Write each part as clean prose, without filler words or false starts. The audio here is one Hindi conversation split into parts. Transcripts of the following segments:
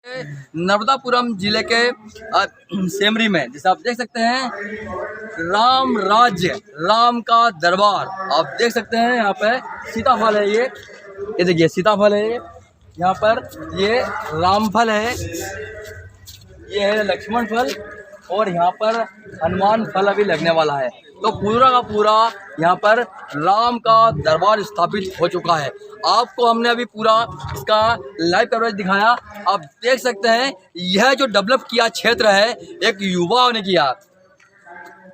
नर्मदापुरम जिले के सेमरी में जैसे आप देख सकते हैं राम राज्य, राम का दरबार आप देख सकते हैं। यहाँ पे सीताफल है, ये देखिए सीताफल है, यहाँ पर ये रामफल है, ये है लक्ष्मण फल और यहाँ पर हनुमान फल अभी लगने वाला है। तो पूरा का पूरा यहाँ पर राम का दरबार स्थापित हो चुका है। आपको हमने अभी पूरा इसका लाइव कवरेज दिखाया। आप देख सकते हैं यह जो डेवलप किया क्षेत्र है एक युवाओं ने किया।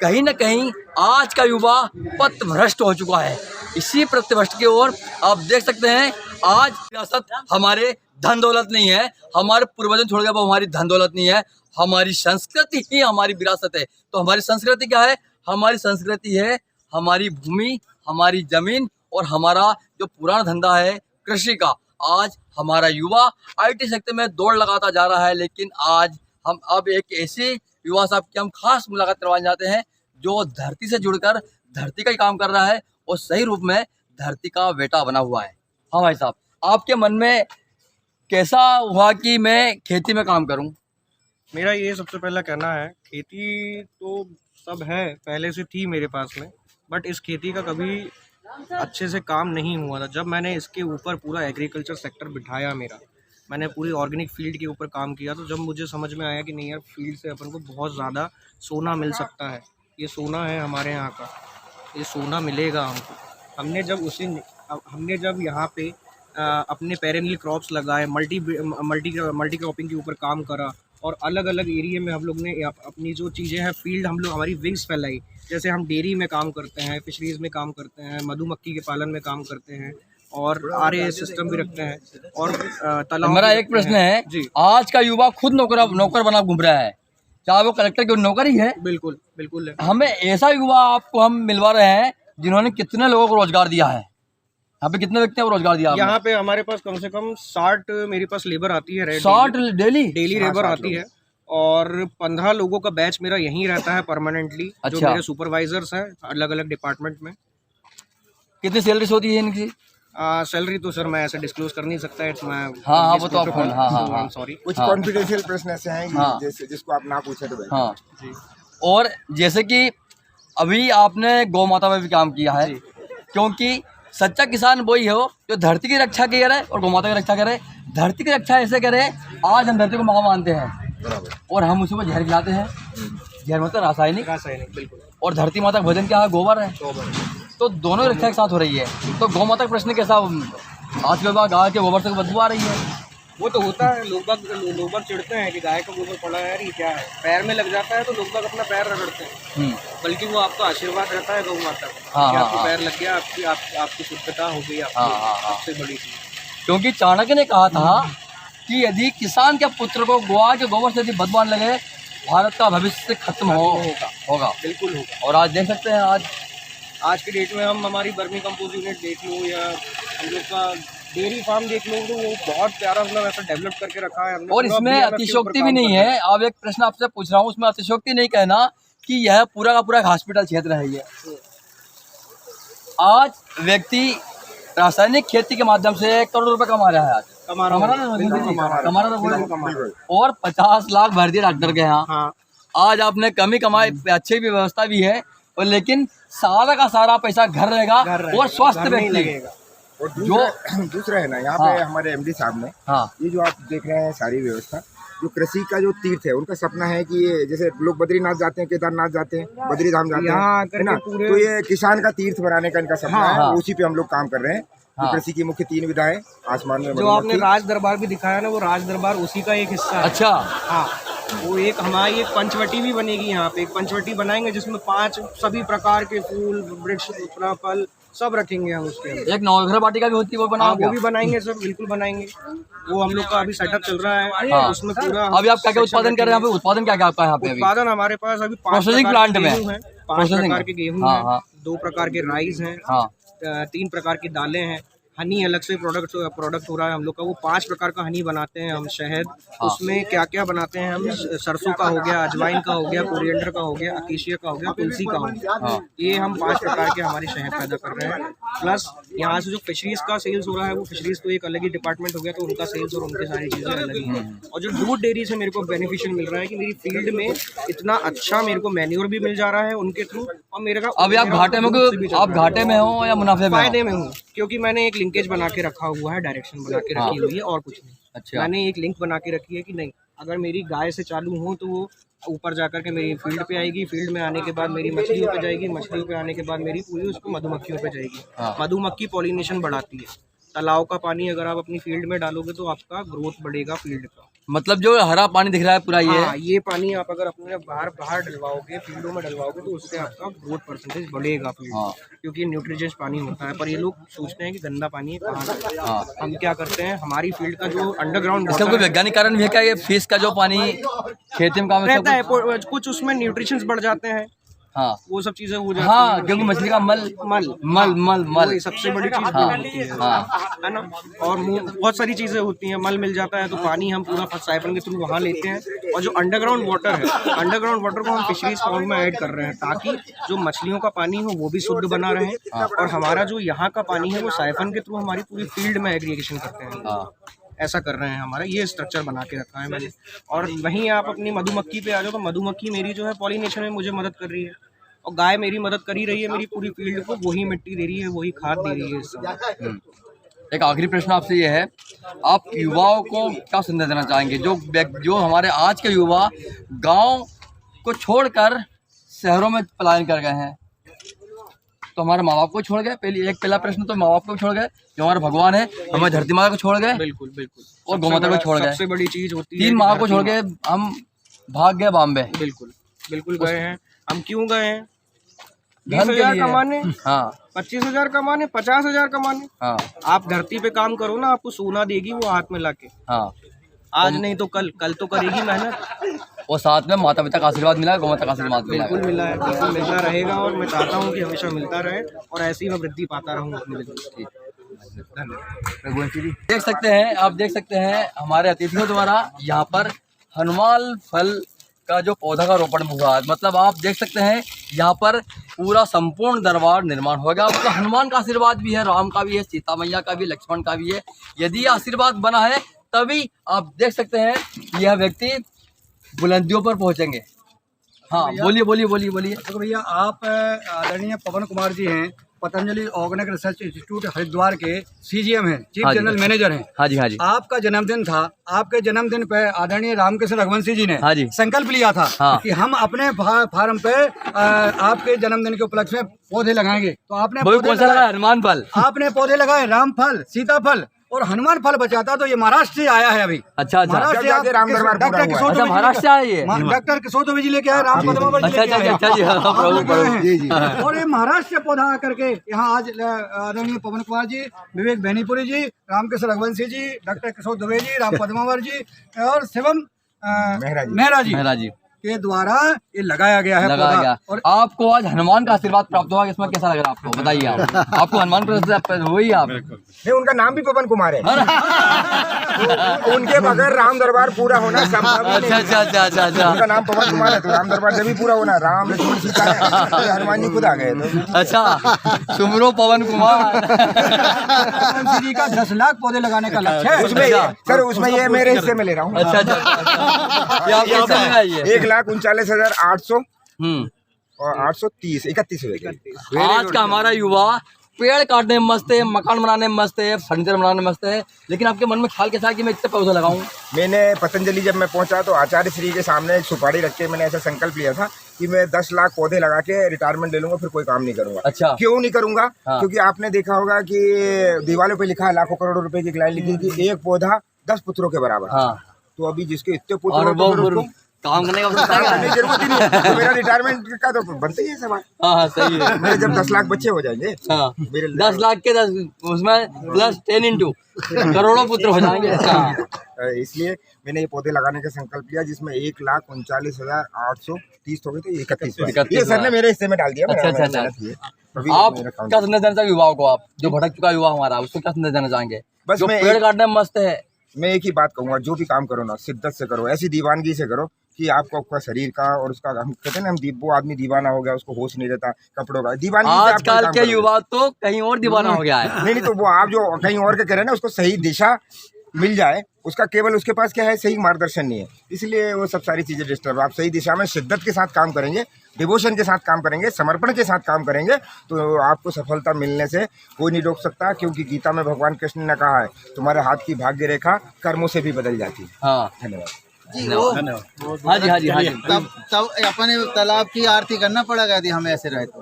कहीं ना कहीं आज का युवा पथभ्रष्ट हो चुका है। इसी पथभ्रष्ट की ओर आप देख सकते हैं आज विरासत हमारे धन दौलत नहीं है, हमारे पूर्वजों छोड़ गए वो हमारी धन दौलत नहीं है, हमारी संस्कृति ही हमारी विरासत है। तो हमारी संस्कृति क्या है? हमारी संस्कृति है हमारी भूमि, हमारी जमीन और हमारा जो पुराना धंधा है कृषि का। आज हमारा युवा आईटी सेक्टर में दौड़ लगाता जा रहा है, लेकिन आज हम अब एक ऐसे युवा साहब की हम खास मुलाकात करवाने जाते हैं जो धरती से जुड़कर धरती का ही काम कर रहा है और सही रूप में धरती का बेटा बना हुआ है। हाँ भाई साहब, आपके मन में कैसा हुआ कि मैं खेती में काम करूं? मेरा ये सबसे पहला कहना है, खेती तो सब है पहले से थी मेरे पास में, बट इस खेती का कभी अच्छे से काम नहीं हुआ था। जब मैंने इसके ऊपर पूरा एग्रीकल्चर सेक्टर बिठाया मैंने पूरी ऑर्गेनिक फील्ड के ऊपर काम किया, तो जब मुझे समझ में आया कि नहीं यार, फील्ड से अपन को बहुत ज़्यादा सोना मिल सकता है। ये सोना है हमारे यहाँ का, ये सोना मिलेगा हमको। हमने जब यहाँ पे अपने पेरेनियल क्रॉप्स लगाए, मल्टी क्रॉपिंग के ऊपर काम करा और अलग अलग एरिया में हम लोग ने अपनी जो चीज़ें हैं फील्ड हम लोग हमारी विंग्स फैलाई। जैसे हम डेयरी में काम करते हैं, फिशरीज़ में काम करते हैं, मधुमक्खी के पालन में काम करते हैं और RAS सिस्टम भी रखते हैं और तालाब। मेरा एक प्रश्न है जी, आज का युवा खुद नौकर बना घूम रहा है, चाहे वो कलेक्टर की नौकर ही है। बिल्कुल बिल्कुल है। हमें ऐसा युवा आपको हम मिलवा रहे हैं जिन्होंने कितने लोगों को रोजगार दिया है। यहाँ पे कितने व्यक्ति को रोजगार दिया? यहाँ पे हमारे पास कम से कम 60 मेरे पास लेबर आती है। 60 डेली लेबर आती है और 15 लोगों का बैच मेरा यहीं रहता है परमानेंटली। अच्छा। जो मेरे सुपरवाइजर्स हैं अलग अलग डिपार्टमेंट में। कितनी सैलरीज होती है इनकी? सैलरी तो सर मैं ऐसे डिस्क्लोज कर नहीं सकता है। हाँ वो तो आप सॉरी, कुछ कॉन्फिडेंशियल प्रश्न ऐसे हैं जैसे जिसको आप ना पूछे तो हाँ जी। और जैसे कि अभी आपने गौ माता में भी काम किया है, क्योंकि सच्चा किसान वही हो जो धरती की रक्षा करे और गौ माता की रक्षा करे। धरती की रक्षा ऐसे करे, आज हम धरती को माँ मानते हैं और हम उसी को जहर खिलाते हैं। जहर मतलब रासायनिक बिल्कुल। और धरती माता का भोजन क्या है? गोबर है। तो दोनों रक्षा एक साथ हो रही है। तो गौ माता का प्रश्न कैसा? आज के बाद गाय के गोबर से बदबू आ रही है। वो तो होता है, लोग बाग चिढ़ते हैं कि गाय का गोबर पड़ा है यार, ये क्या है। पैर में लग जाता है तो लोग बाग अपना पैर रगड़ते हैं, बल्कि वो आपका आशीर्वाद रहता है गौ माता का कि आपको पैर लग गया, आपकी शुद्धता हो गई, सबसे बड़ी चीज। क्योंकि चाणक्य ने कहा था कि यदि किसान के पुत्र को गोवा के गोबर से यदि बदबू लगे, भारत का भविष्य खत्म होगा। बिल्कुल होगा। और आज देख सकते हैं आज के डेट में हम हमारी वर्मी कंपोस्ट यूनिट देख लो या हम लोग का डेयरी फार्म देख लो, तो वो बहुत प्यारा मतलब ऐसा डेवलप करके रखा है हमने। और इसमें अतिशयोक्ति भी नहीं है। अब एक प्रश्न आपसे पूछ रहा हूँ, उसमें अतिशयोक्ति नहीं कहना कि यह पूरा का पूरा हॉस्पिटल क्षेत्र है। ये आज व्यक्ति रासायनिक खेती के माध्यम से 1 करोड़ रुपए कमा रहा है। आज कमा रहा और 50 लाख भर दिए डॉक्टर के यहाँ। आज आपने कमी कमाई, अच्छी भी व्यवस्था भी है, और लेकिन सारा का सारा पैसा घर रहेगा और स्वस्थ व्यक्ति। और दूसरा है ना, यहाँ पे हमारे MD साहब ने ये जो आप देख रहे हैं सारी व्यवस्था, जो कृषि का जो तीर्थ है, उनका सपना है कि ये जैसे लोग बद्रीनाथ जाते हैं, केदारनाथ जाते हैं, बद्रीधाम जाते हैं, है ना, तो ये किसान का तीर्थ बनाने का इनका सपना है। उसी पे हम लोग काम कर रहे हैं। कृषि की मुख्य 3 विधाएं आसमान में। जो आपने राज दरबार भी दिखाया ना, वो राज दरबार उसी का एक हिस्सा है। अच्छा। हाँ, वो एक हमारी एक पंचवटी भी बनेगी यहाँ पे। एक पंचवटी बनाएंगे जिसमें 5 सभी प्रकार के फूल, वृक्ष, फल सब रखेंगे हम उसके। एक नवग्रह वाटिका भी होती है, वो भी बनाएंगे सर, बिल्कुल बनाएंगे। वो हम लोग का अभी सेटअप चल रहा है। उसमें पूरा अभी आप क्या उत्पादन कर रहे हैं? उत्पादन क्या आपका यहाँ पे? उत्पादन हमारे पास अभी 5 प्लांट में 5 प्रकार के गेहूँ हैं, 2 प्रकार के राइस हैं, 3 प्रकार की दालें हैं, हनी अलग से प्रोडक्ट हो रहा है हम लोग का, वो 5 प्रकार का हनी बनाते हैं हम, शहद, उसमें क्या क्या बनाते हैं हम, सरसों का हो गया, अजवाइन का हो गया, कोरिएंडर का हो गया, अकेशिया का हो गया, तुलसी का हो गया, ये हम 5 प्रकार के हमारी शहद पैदा कर रहे हैं। प्लस यहाँ से जो फिशरीज का सेल्स हो रहा है, वो फिशरीज तो एक अलग ही डिपार्टमेंट हो गया, तो उनका सेल्स और उनकी सारी चीज़ें अलग ही हैं। और जो दूध डेयरी से मेरे को बेनिफिशियल मिल रहा है कि मेरी फील्ड में इतना अच्छा मेरे को मैन्योर भी मिल जा रहा है उनके थ्रू, और मेरे का अभी आप घाटे में आप घाटे में हो या मुनाफे में? फायदे में हूँ, क्योंकि मैंने एक लिंकेज बना के रखा हुआ है, डायरेक्शन बना के रखी हुई है और कुछ नहीं। अच्छा, मैंने एक लिंक बना के रखी है कि नहीं, अगर मेरी गाय से चालू हो तो वो ऊपर जाकर के मेरी फील्ड पे आएगी, फील्ड में आने के बाद मेरी मछलियों पे जाएगी, मछलियों पे आने के बाद मेरी पूरी उसको मधुमक्खियों पे जाएगी। मधुमक्खी पॉलिनेशन बढ़ाती है। तालाब का पानी अगर आप अपनी फील्ड में डालोगे तो आपका ग्रोथ बढ़ेगा फील्ड का। मतलब जो हरा पानी दिख रहा है पूरा ये पानी आप अगर अपने बाहर डलवाओगे, फील्डों में डलवाओगे, तो उससे आपका ग्रोथ परसेंटेज बढ़ेगा फील्ड, क्योंकि न्यूट्रिजेंस पानी होता है। पर ये लोग सोचते हैं कि गंदा पानी है, कहाँ से। हम क्या करते हैं, हमारी फील्ड का जो अंडरग्राउंड, इसका कोई वैज्ञानिक कारण भी है क्या? ये फिश का जो पानी खेती में काम रहता है, कुछ उसमें न्यूट्रिशंस बढ़ जाते हैं, हाँ, वो सब चीजें हो जाती हाँ, हैं। क्योंकि मछली का मल वही सबसे बड़ी चीज होती है, हाँ, है ना। और बहुत सारी चीजें होती हैं, मल मिल जाता है तो पानी हम पूरा साइफन के थ्रू वहाँ लेते हैं। और जो अंडरग्राउंड वाटर है, अंडरग्राउंड वाटर को हम फिशरीज पाउंड में ऐड कर रहे हैं, ताकि जो मछलियों का पानी हो वो भी शुद्ध बना रहे, और हमारा जो यहाँ का पानी है वो साइफन के थ्रू हमारी पूरी फील्ड में एग्रीगेशन करते हैं। ऐसा कर रहे हैं, हमारा ये स्ट्रक्चर बना के रखा है मैंने। और वहीं आप अपनी मधुमक्खी पे आ जाओ, तो मधुमक्खी मेरी जो है पॉलिनेशन में मुझे मदद कर रही है, और गाय मेरी मदद कर ही रही है, मेरी पूरी फील्ड को वही मिट्टी दे रही है, वही खाद दे रही है इस समय। एक आखिरी प्रश्न आपसे ये है, आप युवाओं को क्या संदेश देना चाहेंगे? जो हमारे आज के युवा गांव को छोड़कर शहरों में पलायन कर गए हैं, तो हमारे माँ बाप को छोड़ गए। पहला प्रश्न तो माँ बाप को छोड़ गए, जो हमारे भगवान है, हमारे धरती माता को छोड़ गए, बिल्कुल बिल्कुल, और गौमाता को छोड़ गए। सबसे बड़ी चीज होती है 3 माँ को छोड़ के हम भाग गए बॉम्बे। बिल्कुल बिल्कुल गए हैं। हम क्यों गए हैं? 20,000 कमाने, 25,000 कमाने, 50,000 कमाने। आप धरती पे काम करो ना, आपको सोना देगी वो हाथ में लाके। आज नहीं तो कल तो करेगी मेहनत, और साथ में माता पिता का आशीर्वाद मिला, गौमाता का आशीर्वाद मिला। बिल्कुल मिला है, बिल्कुल मिलता रहेगा, और मैं चाहता हूँ कि हमेशा मिलता रहे, और ऐसे ही मैं वृद्धि पाता रहूँ अपने बिजनेस की। धन्यवाद। देख सकते हैं, आप देख सकते हैं हमारे अतिथियों द्वारा यहाँ पर हनुमान फल का जो पौधा का रोपण हुआ। मतलब आप देख सकते हैं यहाँ पर पूरा संपूर्ण दरबार निर्माण होगा। मतलब हनुमान का आशीर्वाद भी है, राम का भी है, सीता मैया का भी, लक्ष्मण का भी है। यदि ये आशीर्वाद बना है तभी आप देख सकते हैं यह व्यक्ति बुलंदियों पर पहुंचेंगे। हाँ, बोलिए। तो भैया, आप आदरणीय पवन कुमार जी हैं, Patanjali organic research institute Haridwar के CGM हैं, चीफ जनरल मैनेजर हैं। हाँ जी। आपका जन्मदिन था, आपके जन्मदिन पे आदरणीय रामकृष्ण रघुवंशी जी ने संकल्प लिया था कि हम अपने फार्म पे आपके जन्मदिन के उपलक्ष्य में पौधे लगाएंगे। तो आपने कौन सा लगाया? हनुमान फल। आपने पौधे लगाए, राम फल, सीता फल और हनुमान फल बचाता। तो ये महाराष्ट्र से आया है अभी। अच्छा। महाराष्ट्र से डॉक्टर किशोर दुबे जी लेके आए, राम पद्मावत जी लेके आए। और ये महाराष्ट्र से पौधा आकर के यहाँ आज आदरणीय पवन कुमार जी, विवेक बेनीपुरी जी, रामकृष्ण रघुवंशी जी, डॉक्टर किशोर दुबे जी, राम पद्मावत जी और शिवम मेहरा जी के द्वारा ये लगाया गया है पौधा। और आपको आज हनुमान का आशीर्वाद प्राप्त हुआ, इसमें कैसा लग रहा है आपको? बताइए आप। आपको हनुमान का हुई आप? नहीं, उनका नाम भी पवन कुमार है। उनके बगैर राम दरबार पूरा होना संभव नहीं। अच्छा। उनका नाम पवन कुमार है, तो राम दरबार जब भी पूरा होना। राम लक्ष्मण सीता है, तो हनुमान जी खुद आ गए। तो अच्छा, सुमरो पवन कुमार जी का 10 लाख पौधे लगाने का लक्ष्य है। उसमें सर, उसमें ये मेरे हिस्से में ले रहा हूँ। अच्छा। 1,39,800 और 830 31 हुए। आज का हमारा युवा पेड़ काटने में मस्त है, मकान बनाने में मस्त है, फर्नीचर बनाने में मस्त है, लेकिन आपके मन में ख्याल कैसा है कि मैं इतने पौधे लगाऊं? मैंने पतंजलि जब मैं पहुंचा तो आचार्य श्री के सामने एक सुपारी रख के मैंने ऐसा संकल्प लिया था कि मैं 10 लाख पौधे लगा के रिटायरमेंट ले लूंगा, फिर कोई काम नहीं करूंगा। अच्छा। क्यों नहीं करूंगा? क्योंकि आपने देखा होगा कि दीवारों पे लिखा है, लाखों करोड़ों रुपए की एक लाइन लिखी कि एक पौधा 10 पुत्रों के बराबर। तो अभी जिसके इतने पुत्र काम करने का सोचता है जरूरत ही नहीं है। तो मेरा रिटायरमेंट का तो बनता ही है सवाल। हाँ सही है। मेरे जब 10 लाख बच्चे हो जाएंगे, हाँ मेरे 10 लाख के 10 उसमें प्लस 10 into करोड़ों पुत्र हो जाएंगे। हाँ। इसलिए मैंने ये पौधे लगाने का संकल्प लिया, जिसमें 1,39,830 हो गए थे, 31 ये सर ने मेरे हिस्से में डाल दिया। अच्छा। आप क्या संदेश देना चाहिए युवाओं को, आप जो भटक चुका युवा हमारा, उसको क्या संदेश देना चाहेंगे? बस जो मैं पेड़ काटने में मस्त है। मैं एक ही बात कहूँगा, जो भी काम करो ना शिद्दत से करो, ऐसी दीवानगी से करो कि आपको आपका शरीर का और उसका, हम कहते हैं ना, वो आदमी दीवाना हो गया, उसको होश नहीं रहता कपड़ों का, दीवानगी से आप आजकल के युवा तो कहीं और दीवाना हो गया है। नहीं तो वो आप जो कहीं और के कह रहे हैं ना, उसको सही दिशा मिल जाए, उसका केवल उसके पास क्या है, सही मार्गदर्शन नहीं है, इसलिए वो सब सारी चीज़ें डिस्टर्ब। आप सही दिशा में शिद्दत के साथ काम करेंगे, डिवोशन के साथ काम करेंगे, समर्पण के साथ काम करेंगे, तो आपको सफलता मिलने से कोई नहीं रोक सकता। क्योंकि गीता में भगवान कृष्ण ने कहा है, तुम्हारे हाथ की भाग्य रेखा कर्मों से भी बदल जाती है। हाँ धन्यवाद। हाँ जी। तब अपने तालाब की आरती करना पड़ेगा यदि हम ऐसे रहे तो।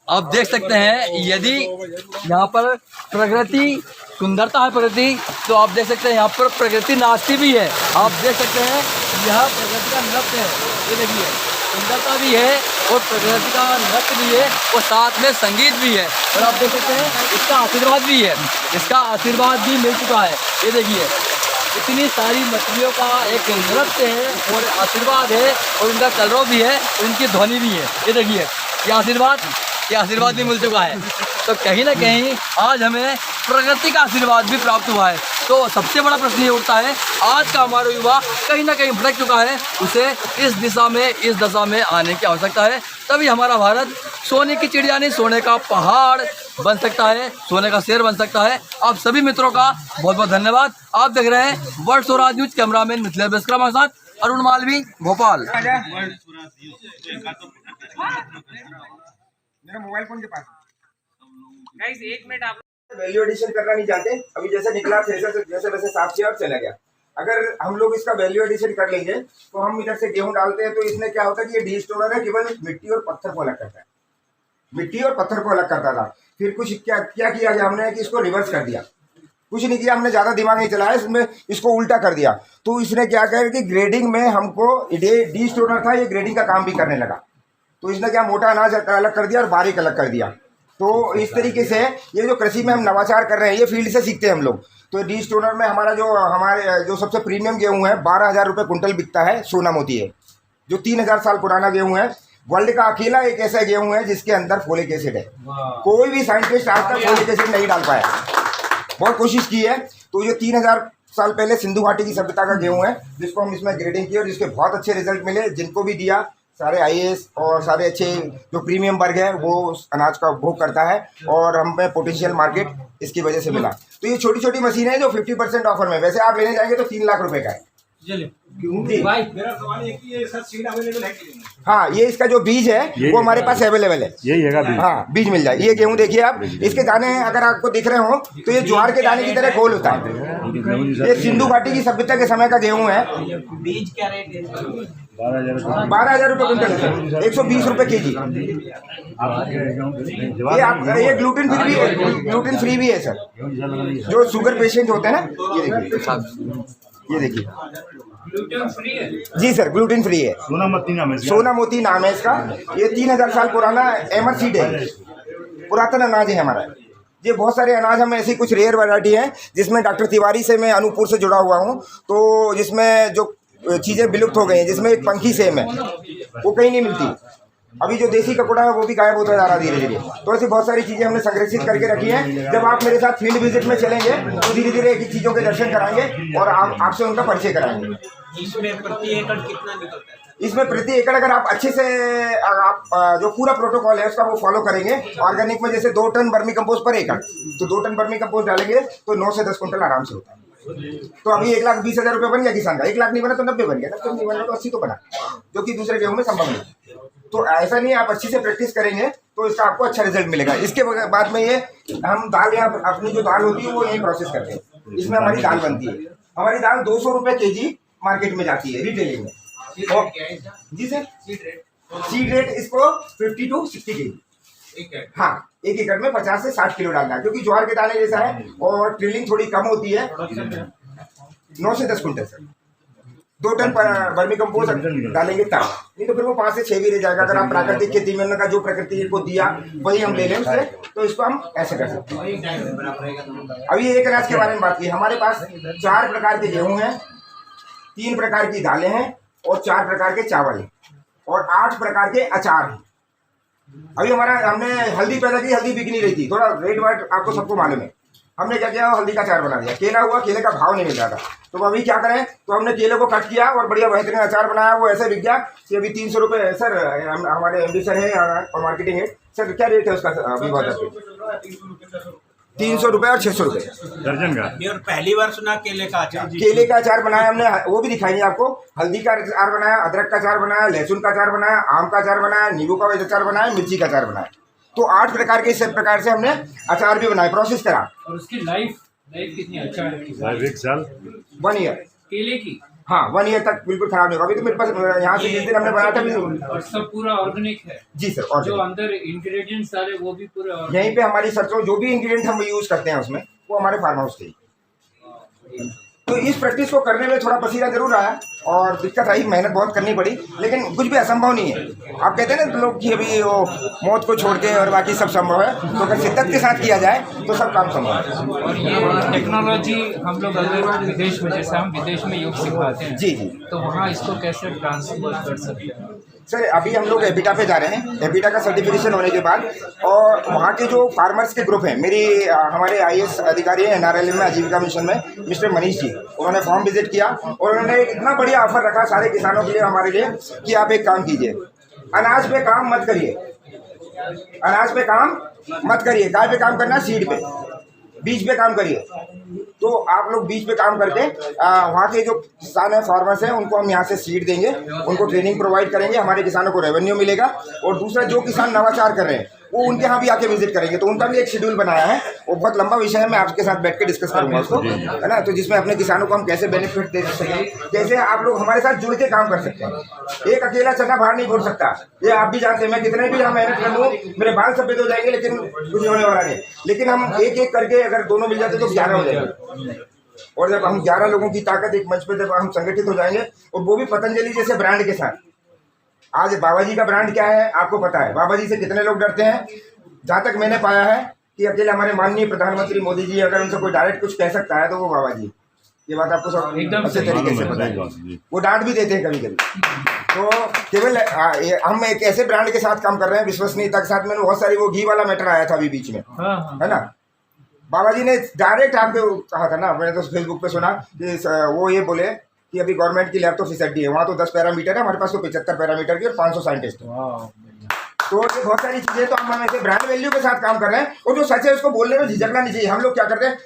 आप देख सकते हैं, यदि यहाँ पर प्रकृति सुंदरता है प्रकृति, तो आप देख सकते हैं यहाँ पर प्रकृति नाचती भी है। आप देख सकते हैं यह प्रकृति का नृत्य है। ये देखिए सुंदरता भी है और प्रकृति का नृत्य भी है और साथ में संगीत भी है। और आप देख सकते हैं इसका आशीर्वाद भी है, इसका आशीर्वाद भी मिल चुका है। ये देखिए इतनी सारी मछलियों का एक नृत्य है और आशीर्वाद है और इनका कलरव भी है और इनकी ध्वनि भी है। ये देखिए ये आशीर्वाद भी मिल चुका है। तो कहीं ना कहीं आज हमें प्रकृति का आशीर्वाद भी प्राप्त हुआ है। तो सबसे बड़ा प्रश्न ये उठता है, आज का हमारा युवा कहीं ना कहीं भटक चुका है, उसे इस दिशा में, इस दशा में आने की आवश्यकता है। तभी हमारा भारत सोने की चिड़िया नहीं, सोने का पहाड़ बन सकता है, सोने का शेर बन सकता है। आप सभी मित्रों का बहुत बहुत धन्यवाद। आप देख रहे हैं world Swaraj news, cameraman Mithilesh Beskara के साथ अरुण मालवी, भोपाल। मेरा मोबाइल फोन के पास गाइस, 1 मिनट आप वैल्यू एडिशन करना नहीं चाहते, अभी जैसे निकला थ्रेसर से जैसे वैसे साफ किया और चला गया। अगर हम लोग इसका वैल्यू एडिशन कर लेंगे तो हम इधर से गेहूं डालते हैं, तो इसमें क्या होता है कि ये डी स्टोनर है, केवल मिट्टी और पत्थर को अलग करता है, मिट्टी और पत्थर को अलग करता था। फिर कुछ क्या किया गया हमने कि इसको रिवर्स कर दिया। कुछ नहीं किया हमने, ज़्यादा दिमाग नहीं चलाया इसमें, इसको उल्टा कर दिया। तो इसने क्या किया कि ग्रेडिंग में हमको डी स्टोनर था, ये ग्रेडिंग का काम भी करने लगा। तो इसने क्या मोटा अनाज अलग कर दिया और बारीक अलग कर दिया। तो इस तरीके से ये जो कृषि में हम नवाचार कर रहे हैं, ये फील्ड से सीखते हैं हम लोग। तो डी स्टोनर में हमारे जो सबसे प्रीमियम गेहूं है, 12,000 रुपये कुंटल बिकता है, सोना मोती है, जो 3,000 साल पुराना गेहूं है। वर्ल्ड का अकेला एक ऐसा गेहूं है जिसके अंदर फोलिक एसिड है। कोई भी साइंटिस्ट आज तक फोलिक एसिड नहीं डाल पाया, बहुत कोशिश की है। तो ये 3,000 साल पहले सिंधु घाटी की सभ्यता का गेहूं है, जिसको हम इसमें ग्रेडिंग किए और जिसके बहुत अच्छे रिजल्ट मिले। जिनको भी दिया, सारे IAS और सारे अच्छे जो प्रीमियम वर्ग है वो अनाज का उपभोग करता है और हमें पोटेंशियल मार्केट इसकी वजह से मिला। तो ये छोटी छोटी मशीन है जो 50% ऑफर में, वैसे आप लेने जाएंगे तो 3 लाख रुपए का है। भाई मेरा सवाल है कि ये सर सीड अवेलेबल है कि नहीं? हाँ, ये इसका जो बीज है वो हमारे पास अवेलेबल है। यही है बीज? हाँ, बीज मिल जाए। ये गेहूं देखिए आप, इसके दाने अगर आपको दिख रहे हो तो ये ज्वार के दाने की तरह गोल होता है। ये सिंधु घाटी की सभ्यता के समय का गेहूं है। बीज क्या रेट है? 12,000 रुपये कुंटल है, 120 रुपये केजी। ये ग्लूटेन फ्री भी है सर, जो शुगर पेशेंट होते हैं ना। ये देखिए जी सर, ग्लूटेन फ्री है। सोना मोती नाम है इसका। ये 3,000 साल पुराना एमर सीड है, पुरातन अनाज है हमारा। ये बहुत सारे अनाज हम ऐसी कुछ रेयर वैरायटी है जिसमें डॉक्टर तिवारी से मैं अनूपपुर से जुड़ा हुआ हूँ। तो जिसमें जो चीज़ें विलुप्त हो गई हैं, जिसमें एक पंखी सेम है, वो कहीं नहीं मिलती। अभी जो देसी ककोड़ा है वो भी गायब होता जा रहा धीरे धीरे। तो ऐसी बहुत सारी चीज़ें हमने संरक्षित करके रखी हैं। जब आप मेरे साथ फील्ड विजिट में चलेंगे तो धीरे धीरे एक चीज़ों के दर्शन कराएंगे और आपसे उनका परिचय कराएंगे। इसमें प्रति एकड़ कितना निकलता है? इसमें प्रति एकड़ अगर आप अच्छे से आप जो पूरा प्रोटोकॉल है उसका वो फॉलो करेंगे, ऑर्गेनिक में जैसे 2 टन वर्मी कंपोस्ट पर एकड़, तो 2 टन वर्मी कंपोस्ट डालेंगे तो 9 से 10 कुंटल आराम से होता है। तो अभी 1,20,000 रुपये बन गया किसान का। 1 लाख नहीं बना तो 90 बन गया, 90 नहीं बना तो 80 तो बना, जो कि दूसरे गेहूं में संभव नहीं। तो ऐसा नहीं, आप अच्छी से प्रैक्टिस करेंगे तो इसका आपको अच्छा रिजल्ट मिलेगा। इसके बाद में ये हम दाल, यहाँ अपनी जो दाल होती है वो यही प्रोसेस करते हैं। इसमें हमारी दाल बनती है। हमारी दाल 200 रुपये केजी मार्केट में जाती है रिटेलिंग में। जी सर, सीड रेट इसको 50 to 60 केजी। हाँ, एक एकड़ में 50 से 60 किलो डालना है, क्योंकि ज्वार के दाने जैसा है और ट्रिलिंग थोड़ी कम होती है। 9 से 10 कुंटल सर, 2 टन वर्मी कंपोस्ट डालेंगे तब, नहीं तो फिर वो 5 से 6 भी रह जाएगा। अगर आप प्राकृतिक खेती में का जो प्रकृति को दिया वही हम ले लें उससे, तो इसको हम ऐसे कर सकते हैं। अभी एक अनाज के बारे में बात की, हमारे पास 4 प्रकार के गेहूं हैं, 3 प्रकार की दालें हैं और 4 प्रकार के चावल हैं और 8 प्रकार के अचार हैं। अभी हमने हल्दी पैदा की, हल्दी बिक नहीं रही थी, थोड़ा रेट वाइट आपको सबको मालूम है। हमने क्या किया, हल्दी का अचार बना दिया। केला हुआ, केले का भाव नहीं मिल रहा था, तो अभी क्या करें, तो हमने केले को कट किया और बढ़िया बेहतरीन अचार बनाया। वो ऐसे बिक गया कि अभी 300 रुपये। सर हमारे MD सर है और मार्केटिंग है सर, क्या रेट है उसका अभी बाजार? 300 रुपये और 600 रुपये दर्जन का। और पहली बार सुना केले का अचार। केले का अचार बनाया हमने, वो भी दिखाएंगे आपको। हल्दी का अचार बनाया, अदरक का अचार बनाया, लहसुन का अचार बनाया, आम का अचार बनाया, नींबू का अचार बनाया, मिर्ची का अचार बनाया। तो 8 प्रकार के इस प्रकार से हमने अचार भी बनाए, प्रोसेस करा। और उसकी लाइफ कितनी अच्छा है? 1 साल 1 ईयर केले की। हाँ, 1 ईयर तक बिल्कुल खराब नहीं होगा। अभी तो मेरे पास यहाँ से जिस दिन हमने बनाया था और सब पूरा ऑर्गेनिक है जी सर। और जो अंदर इंग्रेडिएंट्स सारे वो भी पूरे यहीं पे हमारी सरसों जो भी इंग्रेडिएंट हम यूज करते हैं उसमें, वो हमारे फार्म हाउस के। तो इस प्रैक्टिस को करने में थोड़ा पसीना जरूर आया और दिक्कत आई, मेहनत बहुत करनी पड़ी, लेकिन कुछ भी असंभव नहीं है। आप कहते हैं ना लोग कि अभी वो मौत को छोड़ के और बाकी सब संभव है, तो अगर शिद्दत के साथ किया जाए तो सब काम संभव है। और ये टेक्नोलॉजी हम लोग अगर विदेश में, जैसे हम विदेश में योग सिखाते हैं जी जी, तो वहाँ इसको कैसे ट्रांसफर कर सकते हैं? सर अभी हम लोग एपिटा पे जा रहे हैं। एपिटा का सर्टिफिकेशन होने के बाद और वहाँ के जो फार्मर्स के ग्रुप हैं, हमारे IAS अधिकारी हैं NRLM में, आजीविका मिशन में, मिस्टर मनीष जी, उन्होंने फॉर्म विजिट किया और उन्होंने इतना बढ़िया ऑफर रखा सारे किसानों के लिए, हमारे लिए, कि आप एक काम कीजिए, अनाज पे काम मत करिए, अनाज पे काम मत करिए, काय पे काम करना, सीड पे, बीज पे काम करिए। तो आप लोग बीज पे काम करके वहाँ के जो किसान हैं, फार्मर्स हैं, उनको हम यहाँ से सीड देंगे, उनको ट्रेनिंग प्रोवाइड करेंगे, हमारे किसानों को रेवेन्यू मिलेगा। और दूसरा, जो किसान नवाचार कर रहे हैं वो उनके यहाँ भी आके विजिट करेंगे, तो उनका भी एक शेड्यूल बनाया है। वो बहुत लंबा विषय है, मैं आपके साथ बैठ के डिस्कस करूँगा उसको, है ना। तो जिसमें अपने किसानों को हम कैसे बेनिफिट दे सकते हैं, कैसे आप लोग हमारे साथ जुड़ के काम कर सकते हैं। एक अकेला चना बाहर नहीं घूम सकता, ये आप भी जानते हैं। मैं कितने भी मेहनत कर लूँ, मेरे बाल सफेद हो जाएंगे, लेकिन कुछ होने वाला नहीं। लेकिन हम एक एक करके अगर दोनों मिल जाते तो 11 हो जाएंगे। और जब हम 11 लोगों की ताकत एक मंच पे जब हम संगठित हो जाएंगे, और वो भी पतंजलि जैसे ब्रांड के साथ। आज बाबा जी का ब्रांड क्या है आपको पता है, बाबा जी से कितने लोग डरते हैं। जहाँ तक मैंने पाया है कि अकेले हमारे माननीय प्रधानमंत्री मोदी जी अगर उनसे कोई डायरेक्ट कुछ कह सकता है तो वो बाबा जी। ये बात आपको सब एकदम अच्छे तरीके से पता है। वो डांट भी देते हैं कभी कभी। तो केवल हम एक ऐसे ब्रांड के साथ काम कर रहे हैं, विश्वसनीयता के साथ। मैंने बहुत सारी, वो घी वाला मैटर आया था अभी बीच में, है ना। बाबा जी ने डायरेक्ट आपको कहा था ना, मैंने तो फेसबुक पे सुना कि वो ये बोले कि अभी गवर्नमेंट की लैब तो फैसिलिटी है, वहाँ तो 10 पैरामीटर है, हमारे पास तो 75 पैरामीटर की और 500 साइंटिस्ट है। तो ये बहुत सारी चीज़ें, तो हम ऐसे ब्रांड वैल्यू के साथ काम कर रहे हैं। और जो सच है उसको बोलने में झिझकना नहीं चाहिए। हम लोग क्या करते हैं,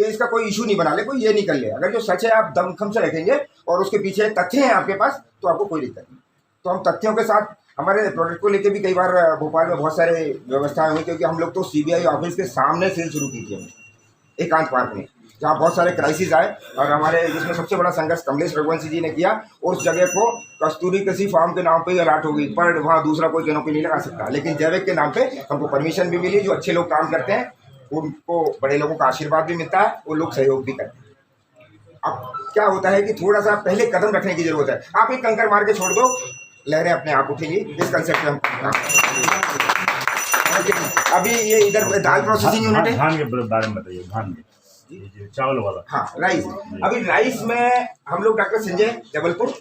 इसका कोई इशू नहीं बना ले, कोई ये नहीं कर ले। अगर जो सच है आप दमखम से रखेंगे और उसके पीछे तथ्य हैं आपके पास, तो आपको कोई दिक्कत नहीं। तो हम तथ्यों के साथ हमारे प्रोडक्ट को लेके भी कई बार भोपाल में बहुत सारे व्यवस्थाएं हुई, क्योंकि हम लोग तो CBI ऑफिस के सामने सेल शुरू की थी हमने, एकांत पार्क में, जहाँ बहुत सारे क्राइसिस आए। और हमारे जिसमें सबसे बड़ा संघर्ष कमलेश रघुवंशी जी ने किया। और उस जगह को कस्तूरी कृषि फार्म के नाम पे ही अलॉट हो गई, पर वहाँ दूसरा कोई कैनोपी नहीं लगा सकता। लेकिन जैविक के नाम पे हमको परमिशन भी मिली। जो अच्छे लोग काम करते हैं उनको बड़े लोगों का आशीर्वाद भी मिलता है, वो लोग सहयोग भी करते हैं। अब क्या होता है कि थोड़ा सा पहले कदम रखने की जरूरत है। आप एक कंकर मार के छोड़ दो, लहरें अपने आप उठेंगी। इस कंसेप्ट में हम अभी ये इधर दाल प्रोसेसिंग यूनिट है। धान के बारे में बताइए, धान के चावल वाला। हाँ, राइस। अभी राइस में हम लोग डॉक्टर संजय जबलपुर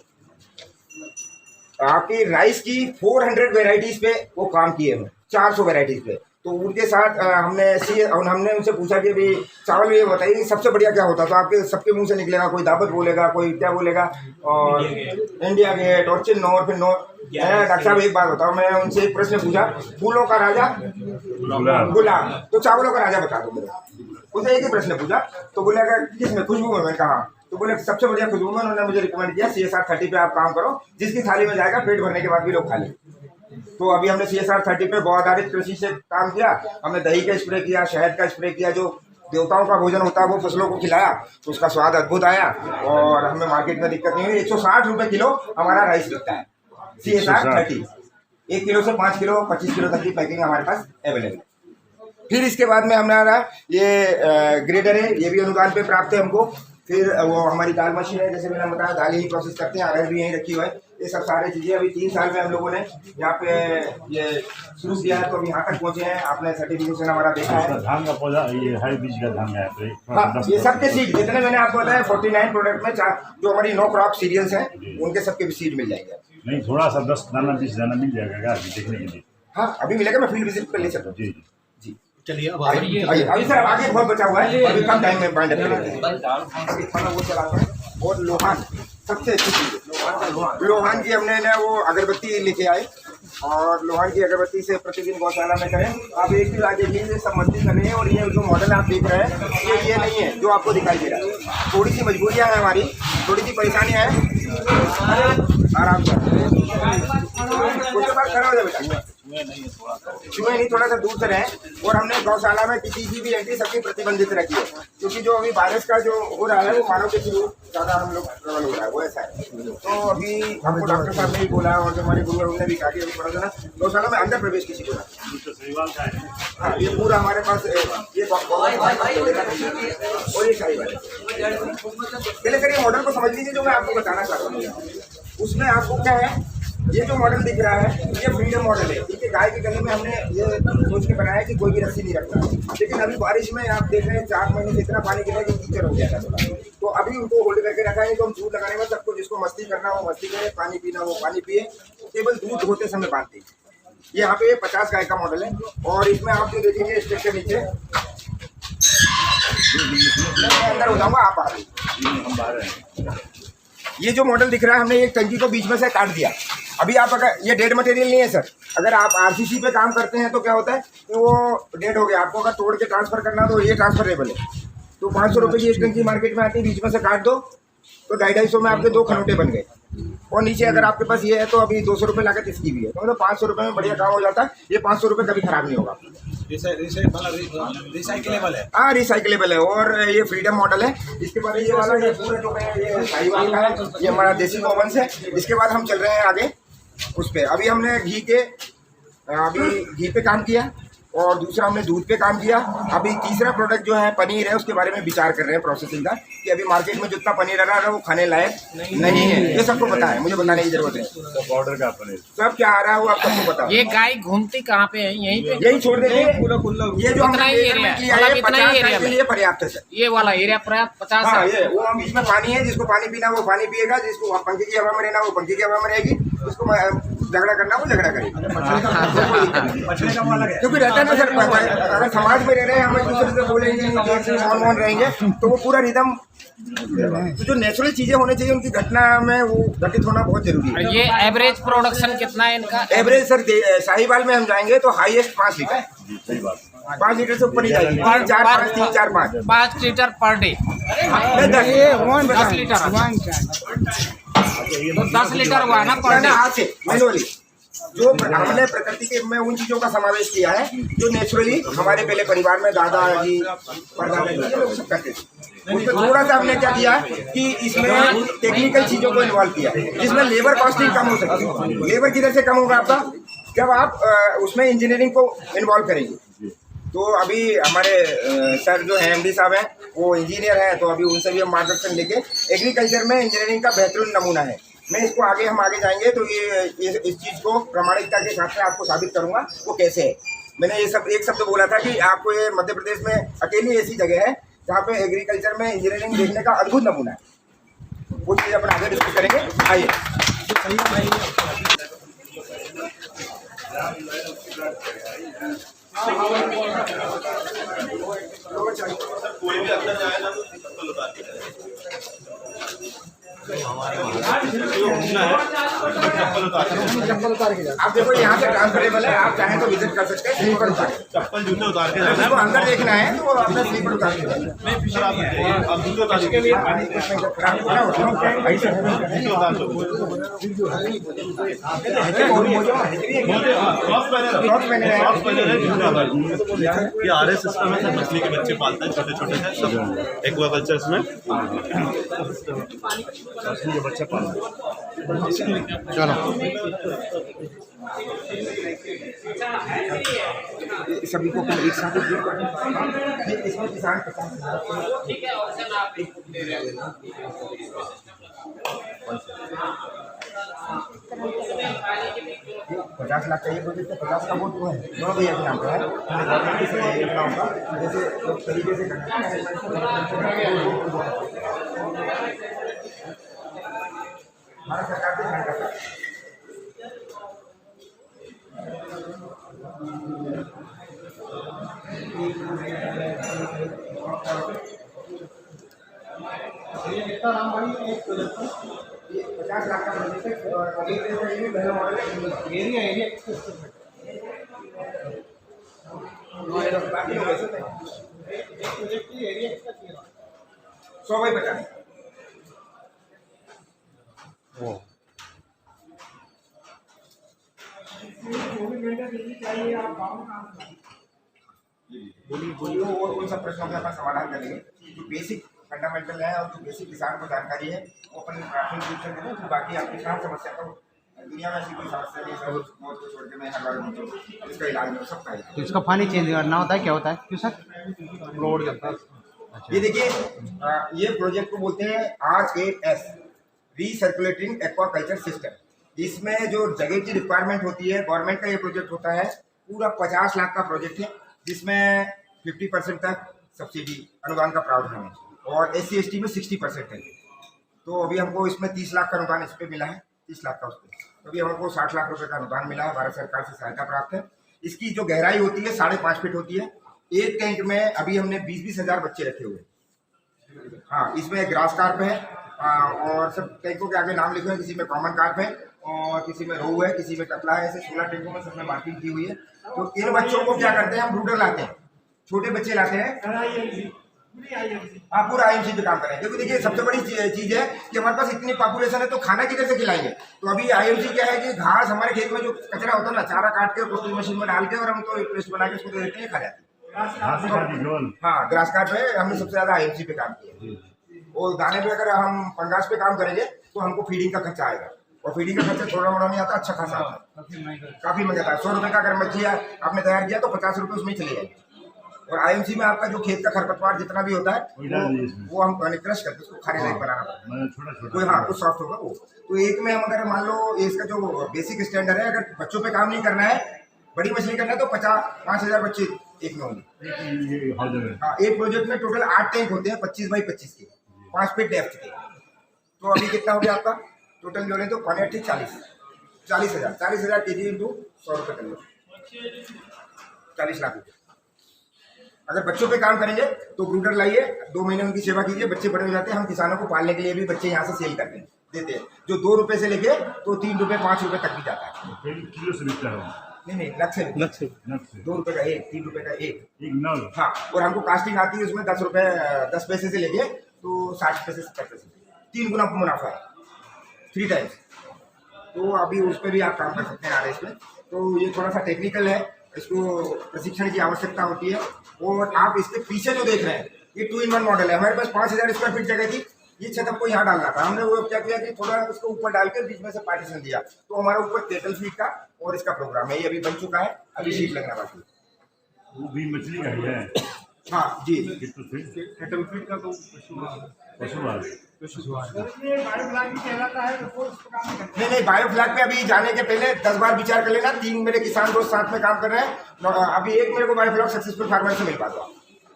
आपकी राइस की 400 वेराइटीज पे वो काम किए हैं, 400 वेराइटीज पे। तो उनके साथ हमने उनसे पूछा कि भाई चावल में ये बताइए कि सबसे बढ़िया क्या होता है। तो आपके सबके मुंह से निकलेगा, कोई दावत बोलेगा, कोई क्या बोलेगा, और इंडिया गेट और चिन्नौर फिर डॉक्टर साहब एक बात बताओ, मैं उनसे एक प्रश्न पूछा, फूलों का राजा गुलाब, तो चावलों का राजा बता दो मेरे। उनसे एक ही प्रश्न पूछा, तो बोले अगर किसमें, खुशबू में। मैंने कहा, तो बोले सबसे बढ़िया खुशबू में। उन्होंने मुझे रिकमेंड किया CSR 30 पे आप काम करो, जिसकी थाली में जाएगा पेट भरने के बाद भी लोग खा लें। तो अभी हमने CSR 30 पे गौ आधारित कृषि से काम किया। हमने दही का स्प्रे किया, शहद का स्प्रे किया। जो देवताओं का भोजन होता है वो फसलों को खिलाया, तो उसका स्वाद अद्भुत आया और हमें मार्केट में दिक्कत नहीं हुई। 160 रुपये किलो हमारा राइस बिकता है CSR 30। 1 किलो से 5 किलो 25 किलो तक की पैकिंग हमारे पास अवेलेबल है। फिर इसके बाद में हमारा ये ग्रेडर है, ये भी अनुदान पे प्राप्त है हमको। फिर वो हमारी दाल मशीन है, जैसे मैंने बताया दाल ही प्रोसेस करते हैं, अरहर भी यहीं रखी हुआ है। ये सब सारी चीज़ें अभी 3 साल में हम लोगों ने यहाँ पे ये शुरू किया है, तो अभी यहाँ तक पहुँचे हैं। आपने सर्टिफिकेशन हमारा देखा है। धान का पौधा ये हाई बीज का धान है। हाँ, ये सबके सीड जितने मैंने आपको बताया 49 प्रोडक्ट में जो हमारी 9 क्रॉप सीरियल्स हैं उनके सबके भी सीड मिल जाएंगे। नहीं, थोड़ा सा 10 दाना 20 दाना मिल जाएगा देखने के लिए। हाँ, अभी मिलेगा, मैं फील्ड विजिट पर ले सकता हूँ। जी जी, चलिए अब अभी सर आगे बहुत बचा हुआ है, अभी कम टाइम में बाइंड अप करेंगे। वो चलाते हैं। और लोहान सबसे अच्छी चीज़ है, लोहान की हमने ना वो अगरबत्ती लेके आए, और लोहान की अगरबत्ती से प्रतिदिन गौशाला में करें। आप एक चीज़ आज देखिए, सब मस्ती कर रहे हैं। और ये जो मॉडल आप देख रहे हैं ये नहीं है जो आपको दिखाई दे रहा है। थोड़ी सी मजबूरियाँ हैं हमारी, थोड़ी सी परेशानियाँ हैं। आराम से उसके बाद खड़ा हो जाए बेटा, चूहे नहीं, थोड़ा सा दूर से रहें। और हमने गौशाला में किसी की भी एंट्री सबकी प्रतिबंधित रखी है, क्योंकि जो अभी बारिश का जो हो रहा है वो मानव के थ्रू ज़्यादा हम लोग ट्रेवल हो रहा है, वो ऐसा है। तो अभी हमको डॉक्टर साहब ने भी बोला, और जो हमारे गुरु उन्होंने भी कहा कि अभी थोड़ा सा ना गौशाला में अंदर प्रवेश किसी को ना। हाँ, ये पूरा हमारे पास ये और ये सारी बात पहले करिए मॉडल को समझ लीजिए जो मैं आपको बताना चाह रहा हूँ। उसमें आपको क्या है, ये जो मॉडल दिख रहा है ये फ्रीडम मॉडल है। ठीक है, गाय के गले में हमने ये सोच के बनाया कि कोई भी रस्सी नहीं रखना। लेकिन अभी बारिश में आप देख रहे हैं 4 महीने से इतना पानी गिरा कि कीचड़ हो गया था थोड़ा, तो अभी उनको होल्ड करके रखा है। तो हम दूध लगाने में सबको जिसको मस्ती करना वो मस्ती करे, पानी पीना वो पानी पिए, केवल दूध होते समय बांधते। ये यहाँ पे 50 गाय का मॉडल है। और इसमें आप जो देखेंगे स्ट्रक्चर नीचे अंदर हो जाऊंगा, आप आ रही। ये जो मॉडल दिख रहा है हमने एक टंकी को बीच में से काट दिया। अभी आप अगर ये डेड मटेरियल नहीं है सर, अगर आप आरसीसी पे काम करते हैं तो क्या होता है कि वो डेड हो गया, आपको अगर तोड़ के ट्रांसफर करना तो ये ट्रांसफरेबल है। तो 500 रुपये की एक टंकी मार्केट में आती है, बीच में से काट दो तो 250 में आपके 2 खनोटे बन गए। और नीचे अगर आपके पास ये है तो अभी 200 रुपये लागत इसकी भी है, तो मतलब 500 रुपये में बढ़िया काम हो जाता है। ये 500 रुपये कभी खराब नहीं होगा। रिसाइकिलेबल है। हाँ, रिसाइकिलेबल है। और ये फ्रीडम मॉडल है। इसके बाद ये वाला ये पूरा जो है ये साहिवाल का है, ये हमारा देसी गोवंश है। इसके बाद हम चल रहे हैं आगे उस पर। अभी हमने घी पे काम किया, और दूसरा हमने दूध पे काम किया। अभी तीसरा प्रोडक्ट जो है पनीर है, उसके बारे में विचार कर रहे हैं प्रोसेसिंग का, कि अभी मार्केट में जितना पनीर आ रहा है वो खाने लायक नहीं है। ये सबको पता है, मुझे बताने की जरूरत है। ऑर्डर का पनीर सब क्या आ रहा है वो आप सबको पता है। ये गाय घूमती कहाँ पे है? यहीं पे, यही छोड़ देंगे। ये जो हमने एरिया किया है 50 गाय के लिए पर्याप्त है सर। ये वाला एरिया पर्याप्त 50 हाँ, है। ये वो हम बीच में पानी है, जिसको पानी पीना वो पानी पिएगा, जिसको पंखे की हवा में रहना वो पंखे की हवा में रहेगी, उसको झगड़ा करना वो झगड़ा करेगा। क्योंकि रहता है ना सर, अगर समाज में रह रहे हैं हम एक दूसरे से बोलेंगे मौन रहेंगे तो वो पूरा रिदम, तो जो नेचुरल चीजें होनी चाहिए उनकी घटना में वो घटित होना बहुत जरूरी है। ये एवरेज प्रोडक्शन कितना है इनका? एवरेज सर साहिवाल में हम जाएंगे तो हाईएस्ट 5 लीटर। 5 लीटर से ऊपर ही जाएगी। 4 5 3 4 5 5 लीटर पर डे। 10 लीटर तो 10 लीटर हुआ ना पर डे। हाथ से मैनुअली जो हमने प्रकृति के में उन चीजों का समावेश किया है जो नेचुरली हमारे पहले परिवार में दादा जी परदादा जी ये लोग सब करते थे। उसमें थोड़ा सा हमने क्या किया कि इसमें टेक्निकल चीजों को इन्वॉल्व किया, जिसमें लेबर कॉस्टिंग कम हो सकती है। लेबर किधर से कम होगा आपका, जब आप उसमें इंजीनियरिंग को इन्वॉल्व करेंगे। तो अभी हमारे सर जो है MD साहब हैं वो इंजीनियर हैं, तो अभी उनसे भी हम मार्गदर्शन लेके एग्रीकल्चर में इंजीनियरिंग का बेहतरीन नमूना है। मैं इसको हम आगे जाएंगे तो ये इस चीज़ को प्रामाणिकता के साथ में आपको साबित करूंगा वो कैसे है। मैंने ये सब एक शब्द बोला था कि आपको ये मध्य प्रदेश में अकेली ऐसी जगह है जहाँ पे एग्रीकल्चर में इंजीनियरिंग देखने का अद्भुत नमूना है। वो चीज़ अपन आगे डिस्कस करेंगे। आइए कोई भी अंदर जाए ना तो चप्पल उतार के चप्पल उतार के आप देखो यहाँ से ट्रांसफरेबल है, आप चाहें तो विजिट कर सकते हैं। स्लीपर उतार चप्पल जूते उतार के जिसको अंदर देखना है तो वो अपना स्लीपर उतार के आप जूते उतार के ये RS सिस्टम है सर, मछली के बच्चे पालते हैं छोटे छोटे से सब एक्वाकल्चर्स में। बच्चा पाल चलो सभी को अपन एक साथ ये इसमें किसान 50 लाख चाहिए प्रोजेक्ट तो 50 का वोट वो है दोनों भैया के नाम पे है गवर्नमेंट की योजना होगा जैसे लोग तरीके से करते हैं भारत सरकार से ध्यान रखा ये 50 लाख का प्रोजेक्ट है और अभी ये पहला मॉडल है एरिया बाकी लोग ऐसे नहीं प्रोजेक्ट की एरिया कितना चाहिए 100 बाई 50 बोलिए और उन सब प्रश्नों का अपन समाधान करेंगे जो बेसिक फंडामेंटल है और जो बेसिक किसान को जानकारी है वो अपन प्राथमिक रूप से करें तो बाकी आपकी किसान समस्या तो दुनिया में ऐसी कोई समस्या नहीं है मौत को छोड़ के मैं हर बार इसका इलाज हो सकता है। तो इसका पानी चेंज करना होता है, क्या होता है क्यों सर? लोड करता है। ये देखिए ये प्रोजेक्ट को बोलते हैं RAS रीसर्कुलेटिंग एक्वाकल्चर सिस्टम। इसमें जो जगह की रिक्वायरमेंट होती है गवर्नमेंट का ये प्रोजेक्ट होता है पूरा 50 लाख का प्रोजेक्ट है जिसमें 50% तक सब्सिडी अनुदान का प्रावधान है और SC/ST में 60% है। तो अभी हमको इसमें 30 लाख का अनुदान इस पर मिला है 30 लाख का उस पर अभी हमको 60 लाख रुपए का अनुदान मिला है भारत सरकार से सहायता प्राप्त है। इसकी जो गहराई होती है 5.5 फीट होती है। एक टैंक में अभी हमने 20-20 हज़ार बच्चे रखे हुए। हाँ इसमें ग्रास कार्प है और सब टैंकों के आगे नाम लिखे हैं किसी में कॉमन कार्प है और किसी में रोहू है किसी में कतला है। ऐसे 16 टैंकों में सबने मार्किंग की हुई है। तो इन बच्चों को क्या करते हैं हम ब्रूडर लाते हैं छोटे बच्चे लाते हैं हाँ पूरा IMC पे काम करें क्योंकि देखिए सबसे बड़ी चीज है कि हमारे पास इतनी पॉपुलेशन है तो खाना किधर से खिलाएंगे। तो अभी IMC क्या है कि घास हमारे खेत में जो कचरा होता है ना चारा काट के प्रोटीन मशीन में डाल के और हम तो पेस्ट बना के उसको दे देते हैं खा जाते हैं। हाँ ग्रास कार्प पे हमने सबसे ज्यादा IMC पे काम किया और दाने पे अगर हम पंगास पे काम करेंगे तो हमको फीडिंग का खर्चा आएगा और फीडिंग का खर्चा थोड़ा मोड़ा नहीं आता अच्छा खासा आता है काफी महंगा था। 100 रुपए का अगर मछली आपने तैयार किया तो 50 रुपए उसमें चले जाएंगे और IMC में आपका जो खेत का खरपतवार जितना भी होता है वो हम क्रश करते उसको खाने लायक बनाना पड़ता है कोई हाँ कुछ सॉफ्ट होगा वो। तो एक में हम अगर मान लो इसका जो बेसिक स्टैंडर्ड है अगर बच्चों पे काम नहीं करना है बड़ी मछली करना है तो 5,000 बच्चे एक में होंगे। हाँ एक प्रोजेक्ट में टोटल 8 टैंक होते हैं 25 बाई 25 के 5 फीट डेप्थ के। तो अभी कितना हो गया आपका टोटल जोड़े तो 40,000 केजी इंटू 100 रुपये कर लो 40 लाख रुपये। अगर बच्चों पे काम करेंगे तो ब्रूडर लाइए 2 महीने उनकी सेवा कीजिए बच्चे बड़े हो जाते हैं। हम किसानों को पालने के लिए भी बच्चे यहाँ से सेल करते हैं देते हैं जो 2 रुपए से लेके तो 3 रुपए 5 रुपए तक भी जाता है। नहीं लक्ष्य 2 रुपए का एक 3 रुपए का एक हाँ और हमको कास्टिंग आती है उसमें 10 रुपए 10 पैसे से लेके तो 60 पैसे 70 पैसे 3 गुना मुनाफा है 3 टाइम्स। तो अभी उस पर भी आप काम कर सकते हैं RAS में। तो ये थोड़ा सा टेक्निकल है इसको प्रशिक्षण की आवश्यकता होती है और आप इसके पीछे जो देख रहे हैं ये 2-in-1 मॉडल है। हमारे पास 5,000 स्क्वायर फीट जगह थी ये छत हमको यहाँ डालना था हमने वो क्या किया कि थोड़ा इसको ऊपर डाल के बीच में से पार्टीशन दिया तो हमारा ऊपर केटल फीड का और इसका प्रोग्राम है ये अभी बन चुका है अभी शीट लगना बाकी वो भी मछली का ही है। हाँ जी केटल फीड का तो पशुआहार नहीं बायोफ्लैग पे अभी जाने के पहले 10 बार विचार कर लेना। 3 मेरे किसान दोस्त साथ में काम कर रहे हैं अभी एक मेरे को बायोफ्लैग सक्सेसफुल फार्मर से मिल पाता।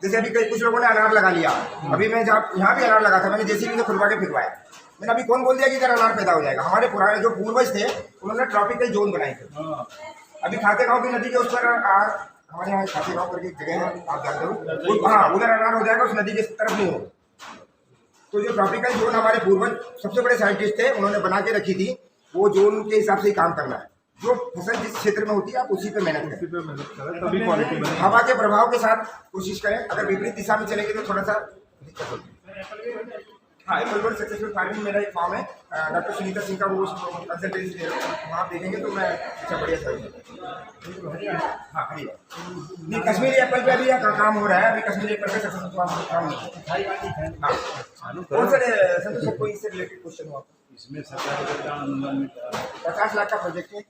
जैसे अभी कुछ लोगों ने अनार लगा लिया अभी मैं जब यहाँ भी अनार लगा था मैंने JCB से खुलवा के फिरवाया। मैंने अभी कौन बोल दिया कि इधर अनार पैदा हो जाएगा। हमारे पुराने जो पूर्वज थे उन्होंने ट्रॉपिकल जोन बनाए थे। अभी खातेगांव की नदी के उस पर हमारे यहाँ खातेगांव करके एक जगह है आप जानते हो हाँ उधर अनार हो जाएगा उस नदी के तरफ नहीं होगा। तो जो ट्रॉपिकल जोन हमारे पूर्वज सबसे बड़े साइंटिस्ट थे उन्होंने बना के रखी थी वो जोन के हिसाब से ही काम करना है। जो फसल जिस क्षेत्र में होती है आप उसी पे मेहनत करें तभी क्वालिटी बने। हवा के प्रभाव के साथ कोशिश करें अगर विपरीत दिशा में चलेंगे तो थोड़ा सा दिक्कत होती है। हाँ एप्पल वर्ल्ड सक्सेसफुल फार्मिंग मेरा एक फॉर्म है डॉक्टर सुनीता सिंह का वो कंसल्टेंसी दे रहा हूँ वहाँ आप देखेंगे तो मैं अच्छा बढ़िया सर्विस हाँ नहीं कश्मीरी एप्पल पे अभी काम हो रहा है अभी कश्मीरी एप्पल पे सक्सेसफुल काम नहीं है। हाँ कौन सा संतोष सर कोई इससे रिलेटेड क्वेश्चन हो इसमें सरकारी अनुदान में 50 लाख का प्रोजेक्ट है,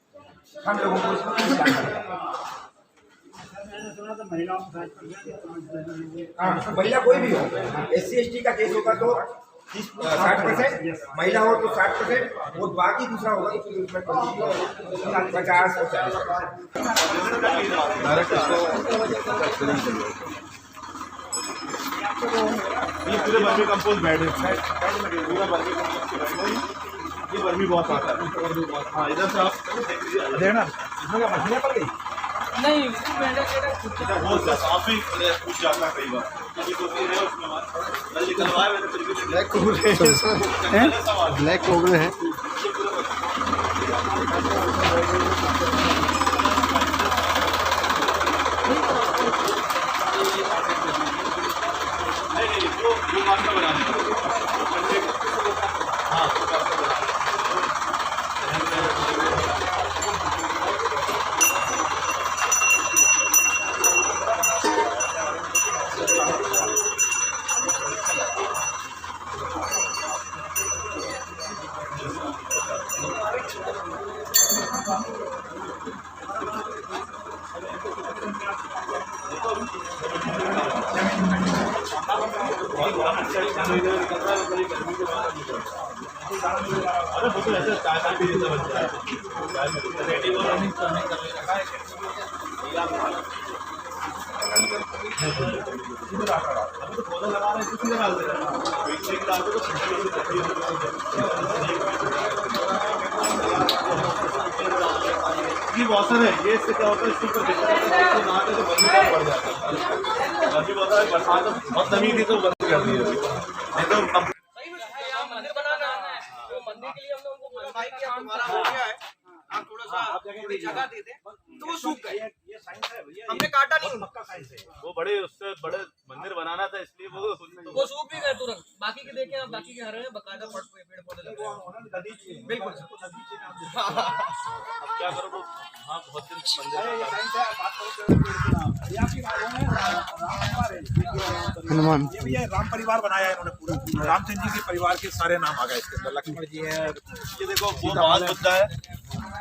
हम लोगों को इसमें 30 लाख का। हाँ, महिला कोई भी हो, SC/ST का केस होगा तो 60%, महिला हो तो 60%, वो बाकी दूसरा होगा तो फिर उसमें 50 और 40%। ये पूरे वर्मी कंपोस्ट बेड है, पूरा वर्मी कंपोस्ट बेड है, ये वर्मी बहुत आता है। हाँ, इधर से आप देना इसमें क्या मछलियाँ पड़ गई? नहीं बहुत साफ ही पूछ जाता है कई बार, कभी होती है उसमें कल निकलवाए मैंने फिर भी ब्लैक कोबरे हैं। जो मास्टर बनाने अरे वो तो ऐसे चाय पी जैसा बनता है, पौधा लगा रहे हैं डाल दे रहे ये वॉशर है, ये इससे क्या होता है, इसके ऊपर नहाते तो बर्मी कम पड़ जाता है। बर्मी बहुत है, बरसात बहुत नमी थी तो बंद कर दी नहीं तो मंदिर बनाना है, तो मंदिर के लिए हम लोगों को भाई क्या हमारा हो गया है, आप थोड़ा सा थोड़ी जगह दे दें तो वो सूख गए, हमने काटा नहीं, वो बड़े उससे बड़े मंदिर बनाना था इसलिए वो सूख भी गए तुरंत। बाकी के देखें आप, बाकी के हरे हैं, बकायदा पेड़ पौधे लगे हैं। बिल्कुल अब क्या करो वो, हाँ बहुत दिन हनुमान ये राम परिवार बनाया है इन्होंने, पूरा रामचंद्र जी के परिवार के सारे नाम आ गए इसके अंदर। लक्ष्मण जी है, ये देखो वो बांस बत्ता है,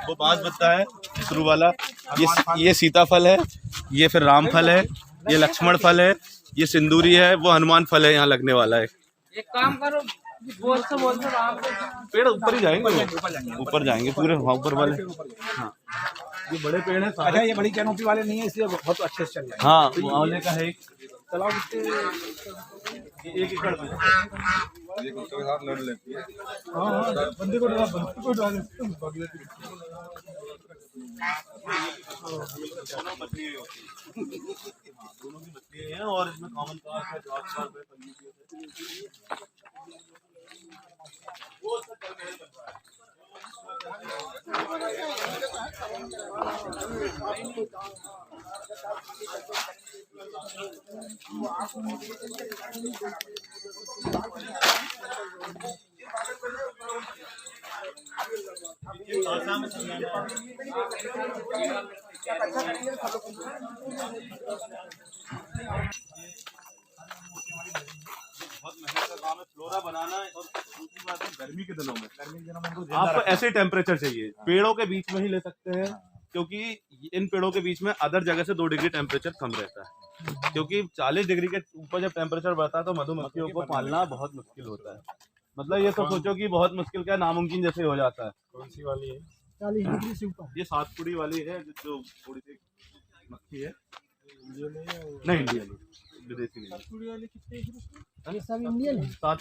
वो बांस बत्ता है शुरू वाला, ये सीताफल है, ये फिर राम फल है, ये लक्ष्मण फल है, ये सिंदूरी है, वो हनुमान फल है यहाँ लगने वाला है। एक काम करो, बोलते राम पेड़ ऊपर ही जाएंगे, ऊपर जाएंगे पूरे ऊपर वाले। हाँ ये बड़े पेड़ हैं अच्छा ये बड़ी कैनोपी वाले नहीं है इसलिए बहुत अच्छे से चल रहे हैं। हाँ वो आंवले का है एक चलाओ एकड़ में लड़ लेती है। हाँ बंदे को डाल दोनों मछली होती है, दोनों की मछली हैं और इसमें कॉमन पार्ट है, जॉब पार्ट है, वो सब चल रहा है। बहुत मेहनत का काम है फ्लोरा बनाना है, और दूसरी बात है गर्मी के दिनों में आपको ऐसे टेम्परेचर चाहिए, पेड़ों के बीच में ही ले सकते हैं, क्योंकि इन पेड़ों के बीच में अदर जगह से 2 डिग्री टेम्परेचर कम रहता है, क्योंकि 40 डिग्री के ऊपर जब टेम्परेचर बढ़ता है तो मधुमक्खियों को पालना बहुत मुश्किल होता है। मतलब ये तो सोचो कि बहुत मुश्किल क्या, नामुमकिन जैसे हो जाता है। कौन सी वाली है? 40 डिग्री से ऊपर ये 7 कुड़ी वाली है, जो थोड़ी सी मक्खी है, नहीं इंडियन विदेशी नहीं। 7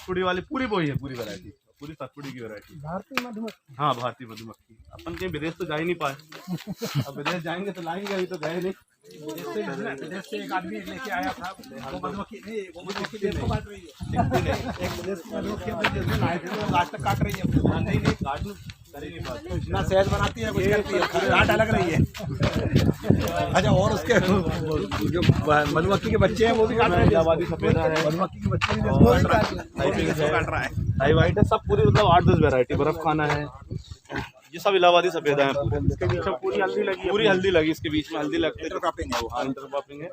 कुड़ी वाली पूरी वही है, पूरी वैरायटी, पूरी 7 कुड़ी की वैरायटी, भारतीय मधुमक्खी। हाँ भारतीय मधुमक्खी। अपन कहीं विदेश तो जा ही नहीं पाए, अब विदेश जाएंगे तो लाएंगे, अभी तो गए नहीं। विदेश से एक आदमी लेके आया था, वो मधुमक्खी नहीं, वो मधुमक्खी देश को काट रही है। एक विदेश की मधुमक्खी लाए थे वो आज तक काट रही है। नहीं नहीं काट इतना सहज बनाती है, कुछ करती है, काट अलग रही है। अच्छा और उसके जो मधुमक्खी के बच्चे हैं वो भी काट रहे हैं, इलाहाबादी सफेदा है, मधुमक्खी के बच्चे भी काट रहा है, हाई वाइट है, सब पूरी मतलब 8-10 वैरायटी, बर्फ खाना है, ये सब इलाहाबादी सफेदा है पूरे। इसके बीच में पूरी हल्दी लगी, पूरी हल्दी लगी, इसके बीच में हल्दी लगती है, इंटरक्रॉपिंग है वो, इंटरक्रॉपिंग है।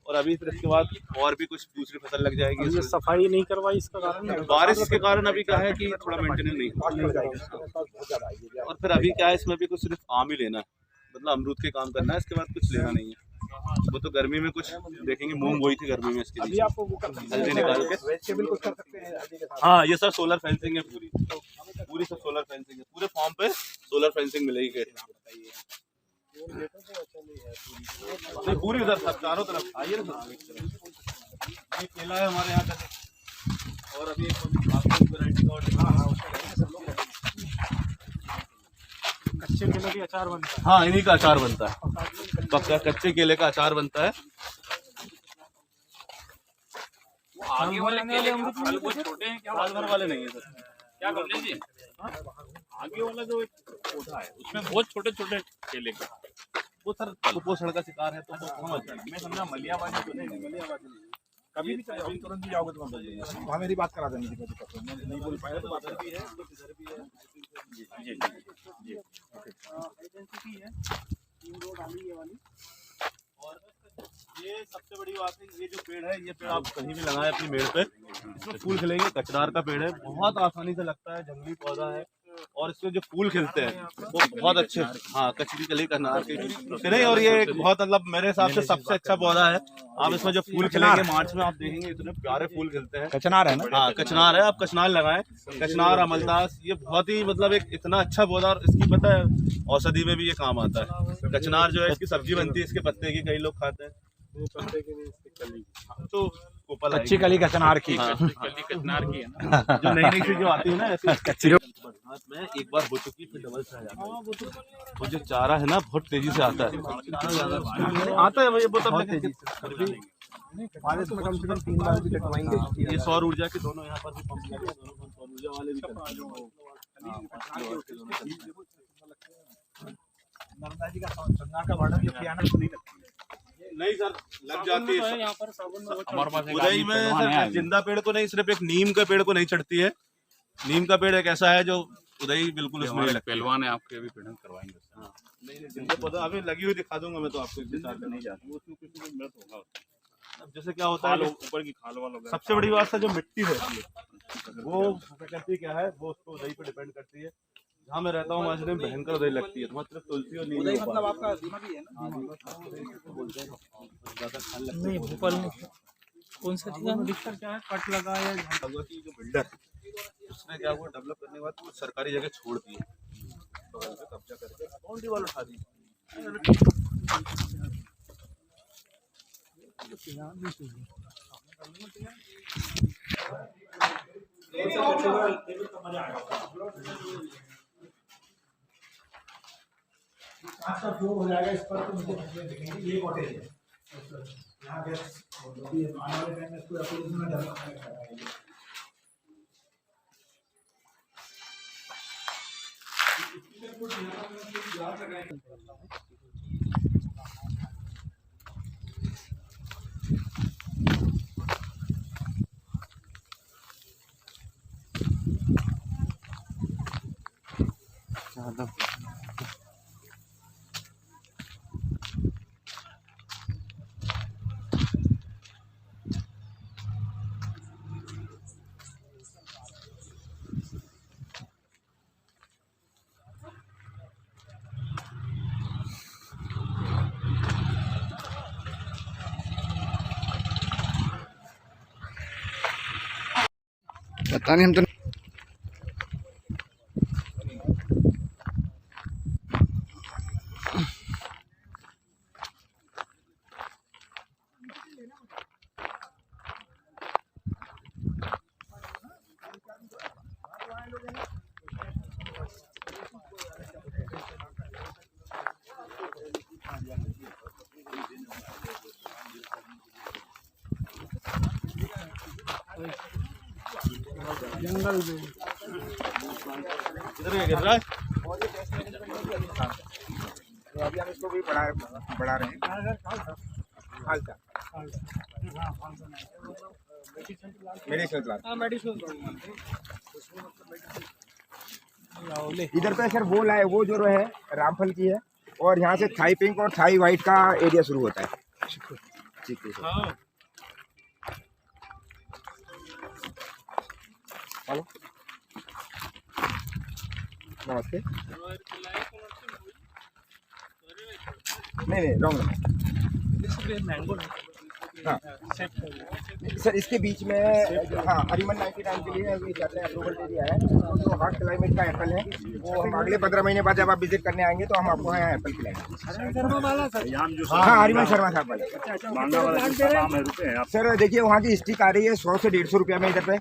और अभी फिर इसके बाद और भी कुछ दूसरी फसल लग जाएगी। ये सफाई नहीं करवाई इसका कारण बारिश के कारण अभी क्या है कि थोड़ा मेंटेनेंस नहीं हुआ। और फिर अभी क्या है, इसमें भी कुछ सिर्फ आम ही लेना है, मतलब अमरूद के काम करना है, इसके बाद कुछ लेना नहीं है। वो तो गर्मी में कुछ देखेंगे, मूंग बोई थी गर्मी में, इसके लिए हल्दी निकाल के। हाँ, ये सर सोलर फेंसिंग है, पूरी सब सोलर फेंसिंग है, पूरे फार्म पे सोलर फेंसिंग मिलेगी। नहीं, पूरी उधर सब चारों तरफ आइए ना। ये केला है हमारे यहाँ का, और अभी एक वैरायटी का कच्चे केले का अचार बनता है। हाँ, इन्हीं का अचार बनता है, पक्का कच्चे केले का अचार बनता है। आगे वाले केले अमरूद वो छोटे हैं क्या? साल भर वाले नहीं है सर। क्या कर लीजिए, आगे वाला जो एक पौधा है उसमें बहुत छोटे छोटे केले का, वो सर कुपोषण का शिकार है, तो समझ जाएंगे। मैं समझा मलियाबाजी तो नहीं, मलियाबाजी नहीं। कभी भी चाहे तुरंत भी जाओगे तो मैं बोल देंगे, वहाँ मेरी बात करा देंगे, मैं नहीं बोल पाया तो बात भी है, इधर भी है। जी जी जी एजेंसी है रोड आली ये वाली। और ये सबसे बड़ी बात है, ये जो पेड़ है, ये पेड़ आप कहीं भी लगाएं अपनी मेड़ पे, इसमें फूल खिलेंगे। कचनार का पेड़ है, बहुत आसानी से लगता है, जंगली पौधा है, और इसमें जो फूल खिलते हैं वो बहुत अच्छे। हाँ, कचरी कली कचनार के नहीं, और ये बहुत मतलब मेरे हिसाब से सबसे अच्छा पौधा है। आप इसमें जो फूल खिलेंगे मार्च में, आप देखेंगे इतने प्यारे फूल खिलते हैं। कचनार है ना? हाँ, कचनार है, आप कचनार लगाएं, कचनार, अमलतास, ये बहुत ही मतलब एक इतना अच्छा पौधा, और इसकी पता है औषधि में भी ये काम आता है। कचनार जो है, इसकी सब्जी बनती है, इसके पत्ते की कई लोग खाते हैं। तो कच्ची कली कचनार की, कचनार की है ना, जो नई नई चीज जो आती है ना ऐसी कच्ची में एक बार हो चुकी फिर डबल से आ जाता है। वो जो चारा है ना बहुत तेजी से आता है, आता है वो तब तेजी से। हमारे तो कम से कम 3 बार भी कटवाएंगे। ये सौर ऊर्जा के दोनों यहाँ पर भी पंप लगे, दोनों सौर ऊर्जा वाले भी करते हैं। नर्मदा जी का गंगा का बॉर्डर जो किया ना, नहीं लगती नहीं सर, लग जाती है यहाँ पर हमारे पास। उदय में सर जिंदा पेड़ को नहीं, सिर्फ एक नीम के पेड़ को नहीं चढ़ती है। नीम का पेड़ एक ऐसा है जो उदय बिल्कुल उसमें नहीं लगता। पहलवान है आपके, भी पेड़ करवाएंगे। नहीं, जिंदा पौधा अभी लगी हुई दिखा दूंगा मैं तो आपको, इसके साथ नहीं जाता। उसमें कुछ मृत होगा, जैसे क्या होता है, ऊपर की खाल वाला। सबसे बड़ी बात है जो मिट्टी रहती है वो प्रकृति क्या है, वो उसको उदय पे डिपेंड करती है। जहाँ मैं रहता हूँ वहाँ से भयंकर उदय लगती है, तो सिर्फ तुलसी और नीम मतलब आपका दिमागी है ना। नहीं, भोपाल में कौन सा दिक्कत क्या है, कट लगा है भगवती जो बिल्डर उसने क्या हुआ, डेवलप करने के बाद वो सरकारी जगह छोड़ दी, कब्जा करके बाउंड्री वाल उठा दी। आपका फ्लो हो जाएगा इस पर, तो मुझे देखेंगे ये कॉटेज है यहाँ पे, आने वाले टाइम में इसको एप्लीकेशन में डेवलप करेंगे। पता नहीं, हम तो जंगल में इधर क्या गिर रहा है? तो अभी हम इसको भी बढ़ा रहे हैं। इधर पे सर वो लाए, वो जो है रामफल की है, और यहाँ से थाई पिंक और थाई वाइट का एरिया शुरू होता है। चीकू से। हेलो, नमस्ते। नहीं रॉन्ग। हाँ सर, इसके बीच में हाँ हरिमन 99 के लिए अभी चल रहे हैं, अप्रूवल दे दिया है। तो हॉट क्लाइमेट का एप्पल है, वो हम अगले 15 महीने बाद जब आप विजिट करने आएंगे तो हम आपको यहाँ एप्पल खिलाएंगे। हाँ हरिमन शर्मा साहब वाले। सर देखिए वहाँ की स्टिक आ रही है 100 से 150 रुपया में इधर पे,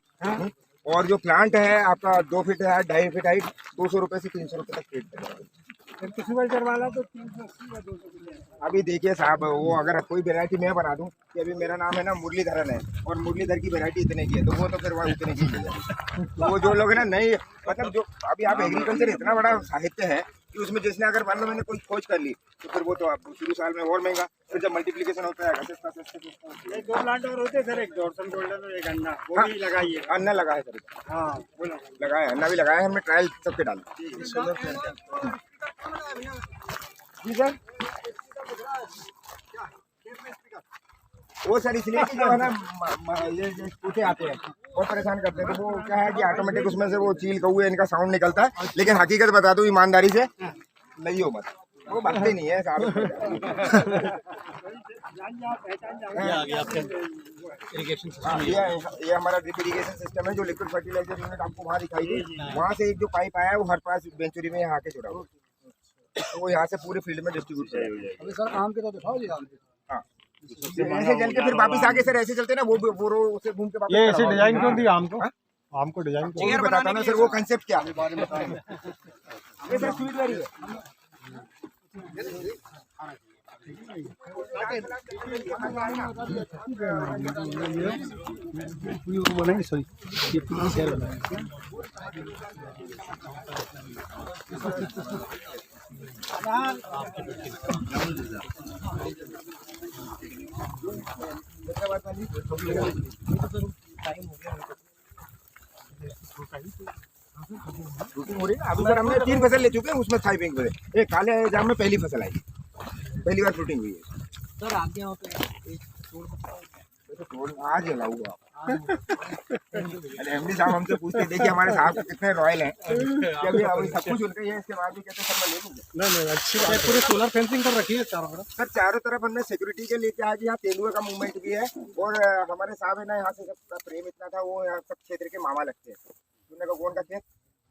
और जो प्लांट है आपका 2 फीट है, 2.5 फीट हाइट, 200 रुपये से 300 रुपये तक फीट पड़ेगा। वाला तो 380 अभी देखिए साहब, वो अगर कोई वैरायटी मैं बना दूं कि अभी मेरा नाम है ना मुरलीधरन है और मुरलीधर की वैरायटी इतने की है, तो वो तो फिर वहाँ उतने की मिल जाएगी। तो वो जो लोग है ना नहीं, मतलब जो अभी आप एग्रीकल्चर इतना बड़ा साहित्य है कि उसमें जिसने अगर मान लो मैंने कोई खोज कर ली तो फिर वो तो आप शुरू साल में और महंगा, फिर जब मल्टीप्लिकेशन होता है सस्ता। 2 प्लांट और होते सर, एक डॉर्सन गोल्डन और एक अन्ना, वो भी लगाइए। अन्ना लगा है सर, हाँ लगाया, अन्ना भी लगाया है हमने, ट्रायल सबके डाला। जी सर, वो सर इसलिए कि जो है ना ये पूछे आते हैं और परेशान करते हैं, तो वो क्या है कि ऑटोमेटिक उसमें से वो चील कौए इनका साउंड निकलता है। लेकिन हकीकत बता दूं ईमानदारी से, नहीं हो मत, वो भागते नहीं है साहब। ये हमारा ड्रिप इरिगेशन सिस्टम है, जो लिक्विड फर्टिलाइजर यूनिट आपको वहाँ दिखाई दी, वहाँ से एक जो पाइप आया है वो हर पास बेंचुरी में यहाँ आके जुड़ा हुआ, तो वो यहाँ से पूरे फील्ड में डिस्ट्रीब्यूट हो जाएगा। अभी सर आम के तो दिखाओ जी, आम के। हाँ ऐसे चल के फिर वापस आके सर ऐसे चलते ना, वो रो से घूम के वापस। ये ऐसे डिजाइन क्यों दिया आम को डिजाइन वो भी बताता ना सर, वो कंसेप्ट क्या है बारे में बताएंगे। ये सर स्वीट वेरी है। अभी सर हमने 3 फसल ले चुके हैं, उसमें थाई पिंक में एक काले जाम में पहली फसल आई, पहली बार फ्रूटिंग हुई है सर। आगे आज लाऊंगा। अरे एमडी साहब हमसे पूछते देखिए हमारे साहब कितने रॉयल हैं कि अभी सब कुछ उनका ही है, इसके बाद भी कहते सर मैं ले लूंगा। नहीं अच्छी बात है। पूरे सोलर फेंसिंग कर रखी है चारों तरफ सर, चारों तरफ हमने सिक्योरिटी के लेके आज यहाँ तेंदुए का मूवमेंट भी है, और हमारे साहब है ना यहाँ से सबका प्रेम इतना था, वो यहाँ सब क्षेत्र के मामा लगते हैं। तुमने कहा कौन का खेत?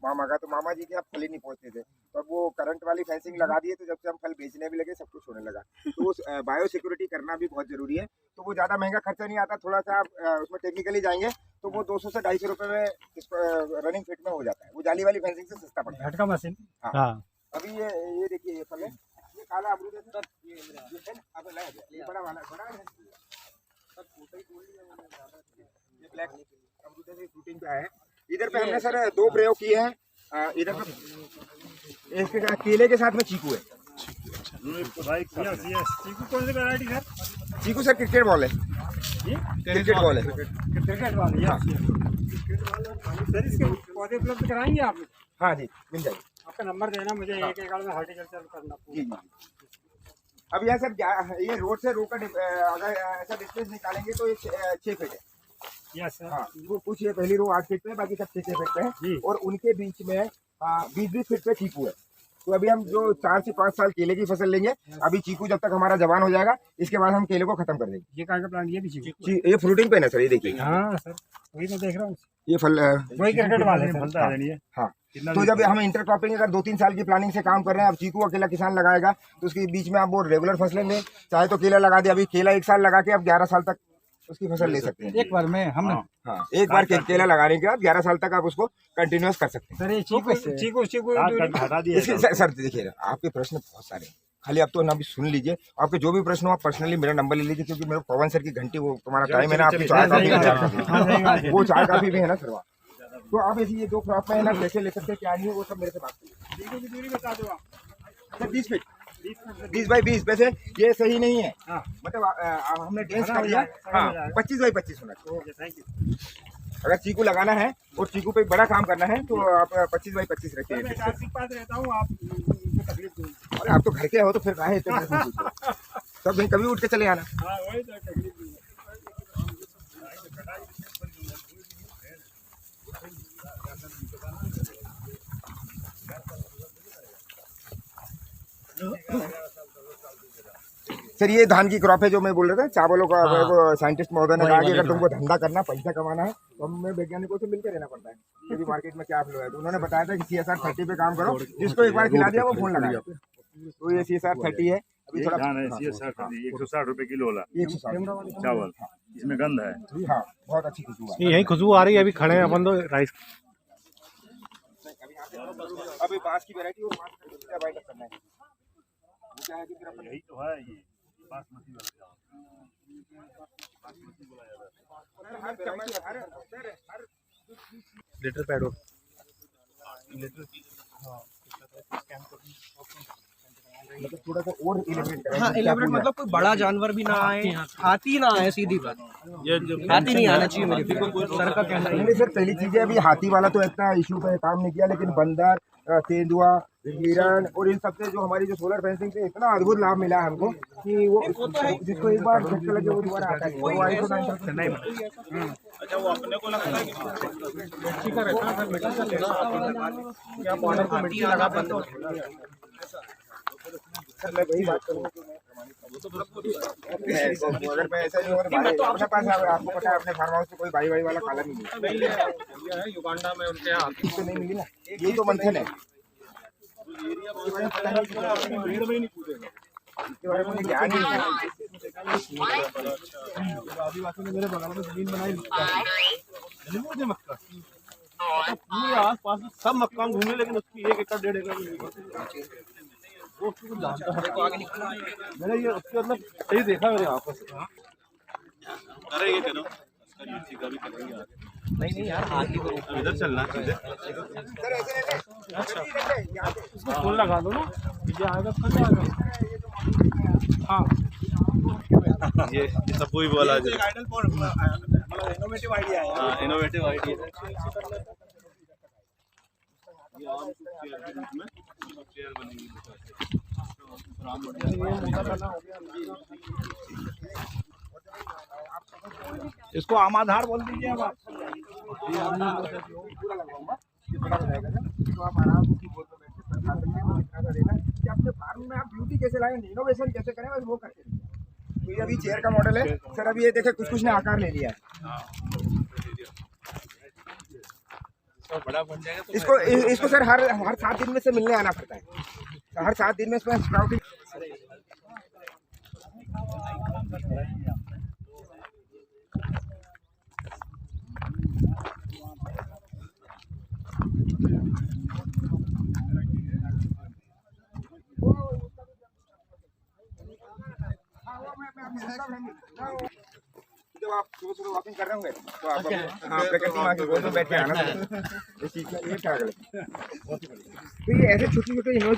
मामा का। तो मामा जी के आप फल ही नहीं पहुँचते थे, तो अब वो करंट वाली फेंसिंग लगा दिए, तो जब से हम फल बेचने भी लगे सब कुछ होने लगा। तो उस बायो सिक्योरिटी करना भी बहुत जरूरी है। तो वो ज़्यादा महंगा खर्चा नहीं आता, थोड़ा सा आप उसमें टेक्निकली जाएंगे तो वो 200 से 250 रुपये में रनिंग फिट में हो जाता है। वो जाली वाली फेंसिंग से सस्ता पड़ता है। झटका मशीन। हाँ अभी ये देखिए ये फल है, ये काला अमरूद है सर, ये बड़ा वाला बड़ा है, ये ब्लैक अमरूद है, फ्रूटिंग पे है। इधर पे हमने सर 2 प्रयोग किए हैं। इधर पे इसके साथ केले के साथ में चीकू है। चीकू कौन सी वैरायटी सर? चीकू सर क्रिकेट बॉल है, क्रिकेट बॉल है, क्रिकेट वाले। सर इसके पौधे उपलब्ध कराएंगे आप? हाँ जी मिल जाएगी। आपका नंबर देना मुझे, एक एकड़ में हॉर्टिकल्चर करना। जी जी। अब यहाँ सर ये रोड से रोड का अगर ऐसा डिस्टेंस निकालेंगे तो 6 फीट है। Yes sir. हाँ वो कुछ ये पहली रो 8 फीट पे, बाकी सब 6 फीट पे है, और उनके बीच में 20-20 फीट पे चीकू है। तो अभी हम जो 4 से 5 साल केले की फसल लेंगे, अभी चीकू जब तक हमारा जवान हो जाएगा, इसके बाद हम केले को खत्म कर देंगे। ये कहाँ का प्लांट? ये भी चीकू, ये फ्रूटिंग पे ना सर, ये देखिए। हाँ सर वही मैं देख रहा हूँ, ये फल वही क्रिकेट वाले। हाँ तो जब हम इंटरक्रॉपिंग अगर 2-3 साल की प्लानिंग से काम कर रहे हैं, अब चीकू अकेला किसान लगाएगा तो उसके बीच में आप वो रेगुलर फसलें लें, चाहे तो केला लगा दे। अभी केला 1 साल लगा के आप 11 साल तक उसकी फसल ले सकते हैं एक बार में हम। हाँ एक बार केला लगाने के बाद 11 साल तक आप उसको कंटिन्यूअस कर सकते हैं। सर ये चीकू हटा दिए सर देखिए आपके प्रश्न बहुत सारे, खाली आप तो ना भी सुन लीजिए। आपके जो भी प्रश्न हो आप पर्सनली मेरा नंबर ले लीजिए, क्योंकि मेरे पवन सर की घंटी वो तुम्हारा टाइम है ना, आपकी चाय काफी वो चाय काफी भी है ना सर। तो आप ऐसी ये 2 क्रॉप में है ना कैसे ले सकते हैं, क्या नहीं है, वो सब मेरे से बात कीजिए। दूरी बता दो आप सर 20 फीट 20 बाई 20। वैसे ये सही नहीं है, मतलब हमने डेंस कर दिया। हाँ 25 बाई 25 होना चाहिए। Thank you. अगर चीकू लगाना है और चीकू पे बड़ा काम करना है तो आप 25 बाई 25 रखिए। मैं पास रहता हूँ, आप तकलीफ दूँ। अरे आप तो घर के हो तो फिर काहे इतने तब कहीं कभी उठ के चले आना। सर ये धान की क्रॉप है जो मैं बोल रहा था, चावलों का। वो साइंटिस्ट महोदय ने कहा कि अगर तुमको धंधा करना, पैसा कमाना है तो हमें वैज्ञानिकों से मिलकर रहना पड़ता है, क्योंकि मार्केट में क्या फ्लो है। तो उन्होंने बताया था कि CSR 30 पे काम करो, जिसको एक बार खिला दिया वो फोन लगाया। तो ये CSR 30 है। अभी थोड़ा धान है CSR 30 160 रुपए किलो वाला 160 चावल, इसमें गंध है। हाँ, बहुत अच्छी खुशबू है। यही खुशबू आ रही है। अभी खड़े हैं अपन तो राइस। अभी बांस की वैरायटी और बांस का बाइंड करना है। वो क्या है कि फिर अपन यही तो है, ये बासमती वाला चावल। लिटर पैडो मतलब थोड़ा सा और इलेबरेट करें। हाँ, इलेबरेट मतलब कोई बड़ा जानवर भी ना आए, हाथी ना आए, सीधी बात। हाथी नहीं आना चाहिए मेरे सर का कहना है। सर पहली चीज है, अभी हाथी वाला तो इतना इशू पे काम नहीं किया, लेकिन बंदर, तेंदुआ, हिरण और इन सबसे जो हमारी जो सोलर फेंसिंग से इतना अद्भुत लाभ मिला है हमको कि वो जिसको एक बार झटका लगे वो दोबारा आता है। वो आई तो नहीं। अच्छा, वो अपने को लगता है कि मिट्टी का रहता है, मिट्टी का लेना क्या बॉर्डर को मिट्टी लगा बंद। सर मैं वही बात करूँ, अगर मैं ऐसा नहीं हो रहा अपने पास आपको पता है अपने फार्म हाउस में कोई भाई वाला काला नहीं है। युगांडा में उनके यहाँ तो नहीं मिली ना, यही तो मंथन है। आदिवासी ने मेरे बगल में जमीन बनाई मुझे मक्का, पूरे आस पास सब मक्का घूमे, लेकिन उसकी 1 एकड़ 1.5 एकड़ वो उसको जानता है। मैंने ये उसके मतलब सही देखा मेरे यहाँ पर। अरे ये करो का भी करेंगे आगे। नहीं यार, आगे इधर चलना है। उसको फोन लगा दो ना, ये आएगा कल आएगा। हाँ, ये सब वही बोला जी। इनोवेटिव आइडिया है। हाँ, इनोवेटिव आइडिया। ये आम चेयर के रूप में चेयर बनेगी। इसको आम आधार बोल दीजिए। अब आप तो आप आराम की बोल में बैठ के खा सकते हैं। इतना देना कि अपने फार्म में आप ब्यूटी कैसे लाएंगे, इनोवेशन कैसे करें, बस वो करते हैं। तो ये अभी चेयर का मॉडल है सर। अभी ये देखे कुछ ने आकार ले लिया है। बड़ा बन जाएगा इसको सर हर 7 दिन में से मिलने आना पड़ता है। हर 7 दिन में इसमें स्प्राउटिंग। जब आप सुबह वॉकिंग कर रहे होंगे तो आप प्रकृति माँ की गोद में बैठ के आना। ये चीज ये क्या गलत। तो ये ऐसे छोटे छोटे है ना,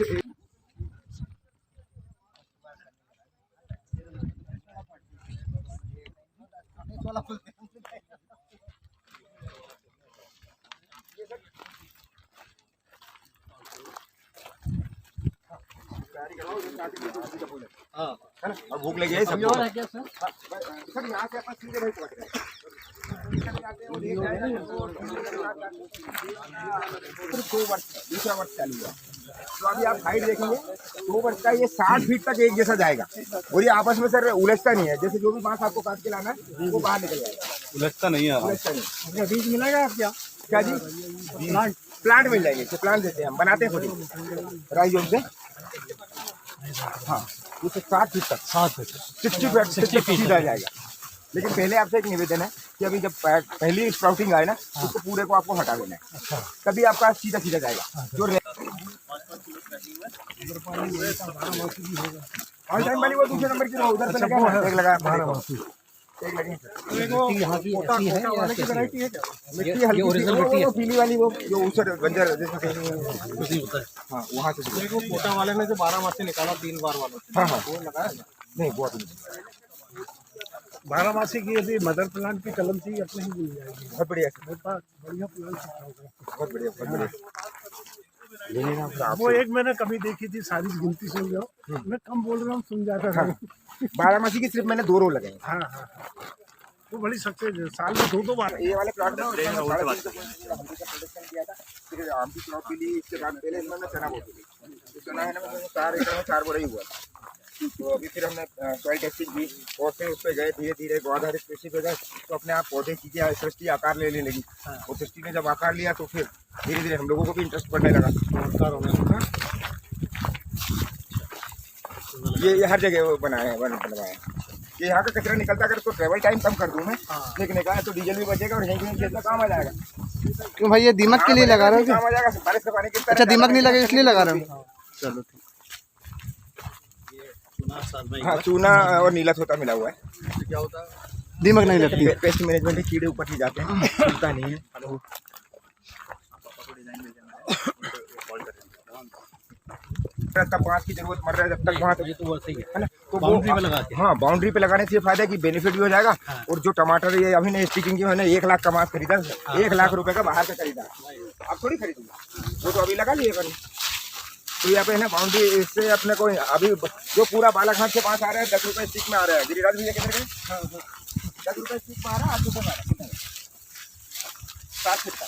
और भूख लगी है सब। सर यहाँ से अपन सीधे नहीं पहुँच रहे। दो वर्ष दूसरा वर्ष चालू हुआ, तो अभी आप हाइट देखेंगे 2 वर्ष का ये 60 फीट तक एक जैसा जाएगा। और ये आपस में सर उलझता नहीं है, जैसे जो भी बांस आपको काट के लाना है वो बाहर निकल जाएगा। उलझता नहीं है। उलझता नहीं। बीज मिलेगा आप क्या जी? प्लांट मिल जाएंगे। प्लांट देते हैं हम, बनाते हैं खुद राइजोम से। हाँ, उसे 60 फीट तक 60 फीट आ जाएगा। लेकिन पहले आपसे एक निवेदन है कि अभी जब पहली स्प्राउटिंग आए ना, उसको पूरे को आपको हटा देना है, तभी आपका सीधा सीधा जाएगा। जो ऑल टाइम वाली वो दूसरे नंबर की उधर से लगा मिट्टी हल्की वो पीली वाली वो जो ऊसर बंजर जैसे। हाँ, वहाँ से कोटा वाले ने जो 12 माह से निकाला 3 बार वाला। हाँ हाँ, वो लगाया नहीं, वो अभी 12 मासी की यदि मदर प्लांट की कलम चाहिए अपने ही मिल जाएगी। बहुत बढ़िया, बढ़िया प्लांट बहुत बढ़िया, बहुत बढ़िया। वो एक मैंने कभी देखी थी, सारी गिनती सुन लो, मैं कम बोल रहा हूँ, सुन जाता था। बारामसी की सिर्फ मैंने 2 रो लगाई। हाँ हाँ, वो बड़ी सक्सेस है, साल में 2 बार। ये वाले प्लॉट में प्रोडक्शन किया था, फिर आम की क्रॉप के लिए इसके बाद पहले इसमें मैं चना बोती थी, तो चना है ना, मैं 4 एकड़ में 4 बोरा ही हुआ था। तो अभी फिर हमने सॉइल टेस्टिंग की और फिर उस पर गए, धीरे धीरे गौआधारित कृषि पे गए, तो अपने आप पौधे चीजें सृष्टि आकार लेने लगी। और सृष्टि ने जब आकार लिया तो फिर धीरे धीरे हम लोगों को भी इंटरेस्ट पड़ने लगा। ये हर जगह वो बनवाया है। ये यहाँ का कचरा निकलता, अगर तो ट्रेवल टाइम कम कर दूँ मैं फेंकने का, तो डीजल भी बचेगा और यहीं खेत काम आ जाएगा। क्यों भाई, ये दीमक के लिए लगा रहे हो? काम आ जाएगा, बारिश का पानी गिरता। अच्छा, दीमक नहीं लगे इसलिए लगा रहे हो? चलो ठीक। हाँ, चूना और नीला छोटा मिला हुआ है। क्या होता है? दीमक नहीं लगती। पेस्ट मैनेजमेंट के कीड़े ऊपर ही जाते हैं, छूटता नहीं है। तब 5 की जरूरत मर रहा है, जब तक वहाँ है ना, तो बाउंड्री पे लगा के। हाँ, बाउंड्री पे लगाने से ये फायदा है कि बेनिफिट भी हो जाएगा। और जो टमाटर ये अभी ने स्टिकिंग की, मैंने 1 लाख का मास खरीदा, 1 लाख रुपए का बाहर से खरीदा, अब थोड़ी खरीदूंगा, वो तो अभी लगा लिए करूँ। तो यहाँ पे है ना बाउंड्री, इससे अपने को अभी जो पूरा बालाघाट के पास आ रहा है 10 रुपए स्टिक में आ रहा है। गिरिराज भैया कितने गए? 10 रुपए स्टिक में आ रहा है, 8 रुपए में आ रहा है, 7 फीट का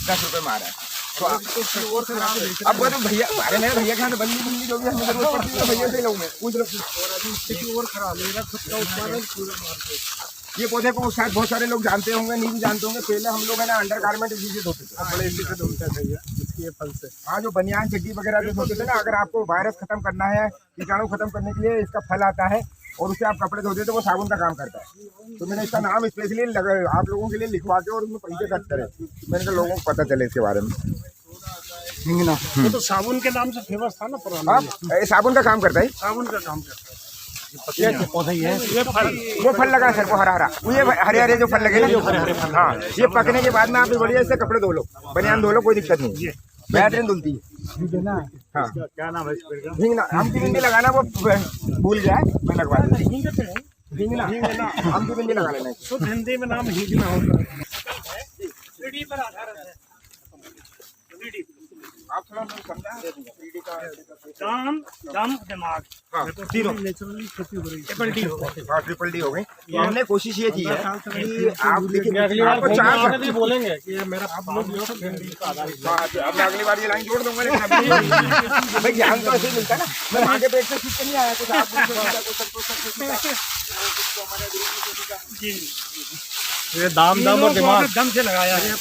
10 रुपए में आ रहा है। तो अब तो भैया अरे नहीं, भैया के यहाँ तो बंदी जो भी हमें जरूरत पड़ती है भैया से लूँ मैं, पूछ लो। और खराब मेरा खुद का उत्पादन पूरा। ये पौधे को शायद बहुत सारे लोग जानते होंगे, नहीं भी जानते होंगे। पहले हम लोग है ना अंडर गारमेंट इसी से धोते थे, बड़े इसी से धोते थे इसके फल से। हाँ, जो बनियान चड्डी वगैरह जो धोते थे ना, अगर आपको वायरस खत्म करना है, कीटाणु खत्म करने के लिए इसका फल आता है और उससे आप कपड़े धोते तो वो साबुन का काम करता है। तो मैंने इसका नाम स्पेशली आप लोगों के लिए लिखवा के और उसमें पैसे खर्च करे, मैंने कहा लोगों को पता चले इसके बारे में। तो साबुन के नाम से फेमस था ना पुराना। साबुन का काम करता है, साबुन का काम करता है। ये पौधा ही है, वो फल लगा सर को हरा हरा, ये हरे हरे जो फल लगे ना, जो हरे हरे फल। हाँ, ये पकने के बाद में आप बढ़िया इससे कपड़े धो लो, बनियान धो लो, कोई दिक्कत नहीं, बेहतरीन धुलती है। हाँ, क्या नाम है इसका? हिंगना। आम की बिंदी लगाना वो भूल गया है, मैं लगवा दूँ। हिंगना, आम की बिंदी लगा लेना। तो हिंदी में नाम हिंगना होता है। आप थोड़ा समझा काम दम दिमाग। हाँ, नेचुरली खेती हो रही है। ट्रिपल डी हो गई। तो हमने कोशिश ये की है कि आप देखिए, अगली बार आपको 4 भी बोलेंगे कि मेरा आप लोग अब अगली बार ये लाइन जोड़ दूंगा, लेकिन भाई ज्ञान तो ऐसे ही मिलता है ना। मैं आगे पेट से सीख के नहीं आया, कुछ आप ये दाम दम और दिमाग दम से लगाया है।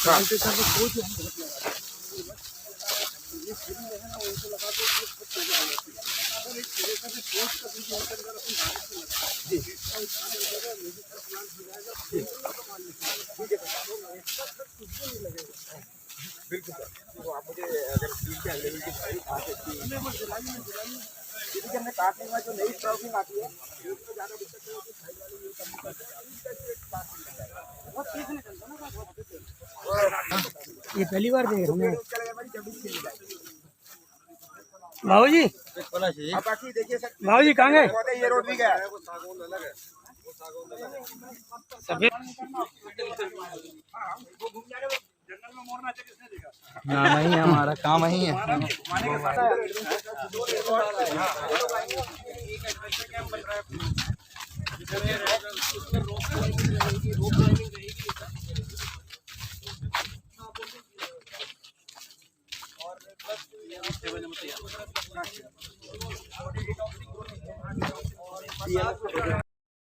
बिल्कुल सर, तो आप मुझे अगर फील्ड के अवेलेबिलिटी चाहिए, क्योंकि हमने काटने के बाद जो नई स्टॉकिंग आती है उसमें ज़्यादा दिक्कत नहीं होती, साइड वाली ये कम ये पहली बार देख रहे हैं बाबू जी। बाकी देखिए सर, बाबू जी कहाँ गए? ये रोड भी गया है। नाम ही है हमारा, काम ही है।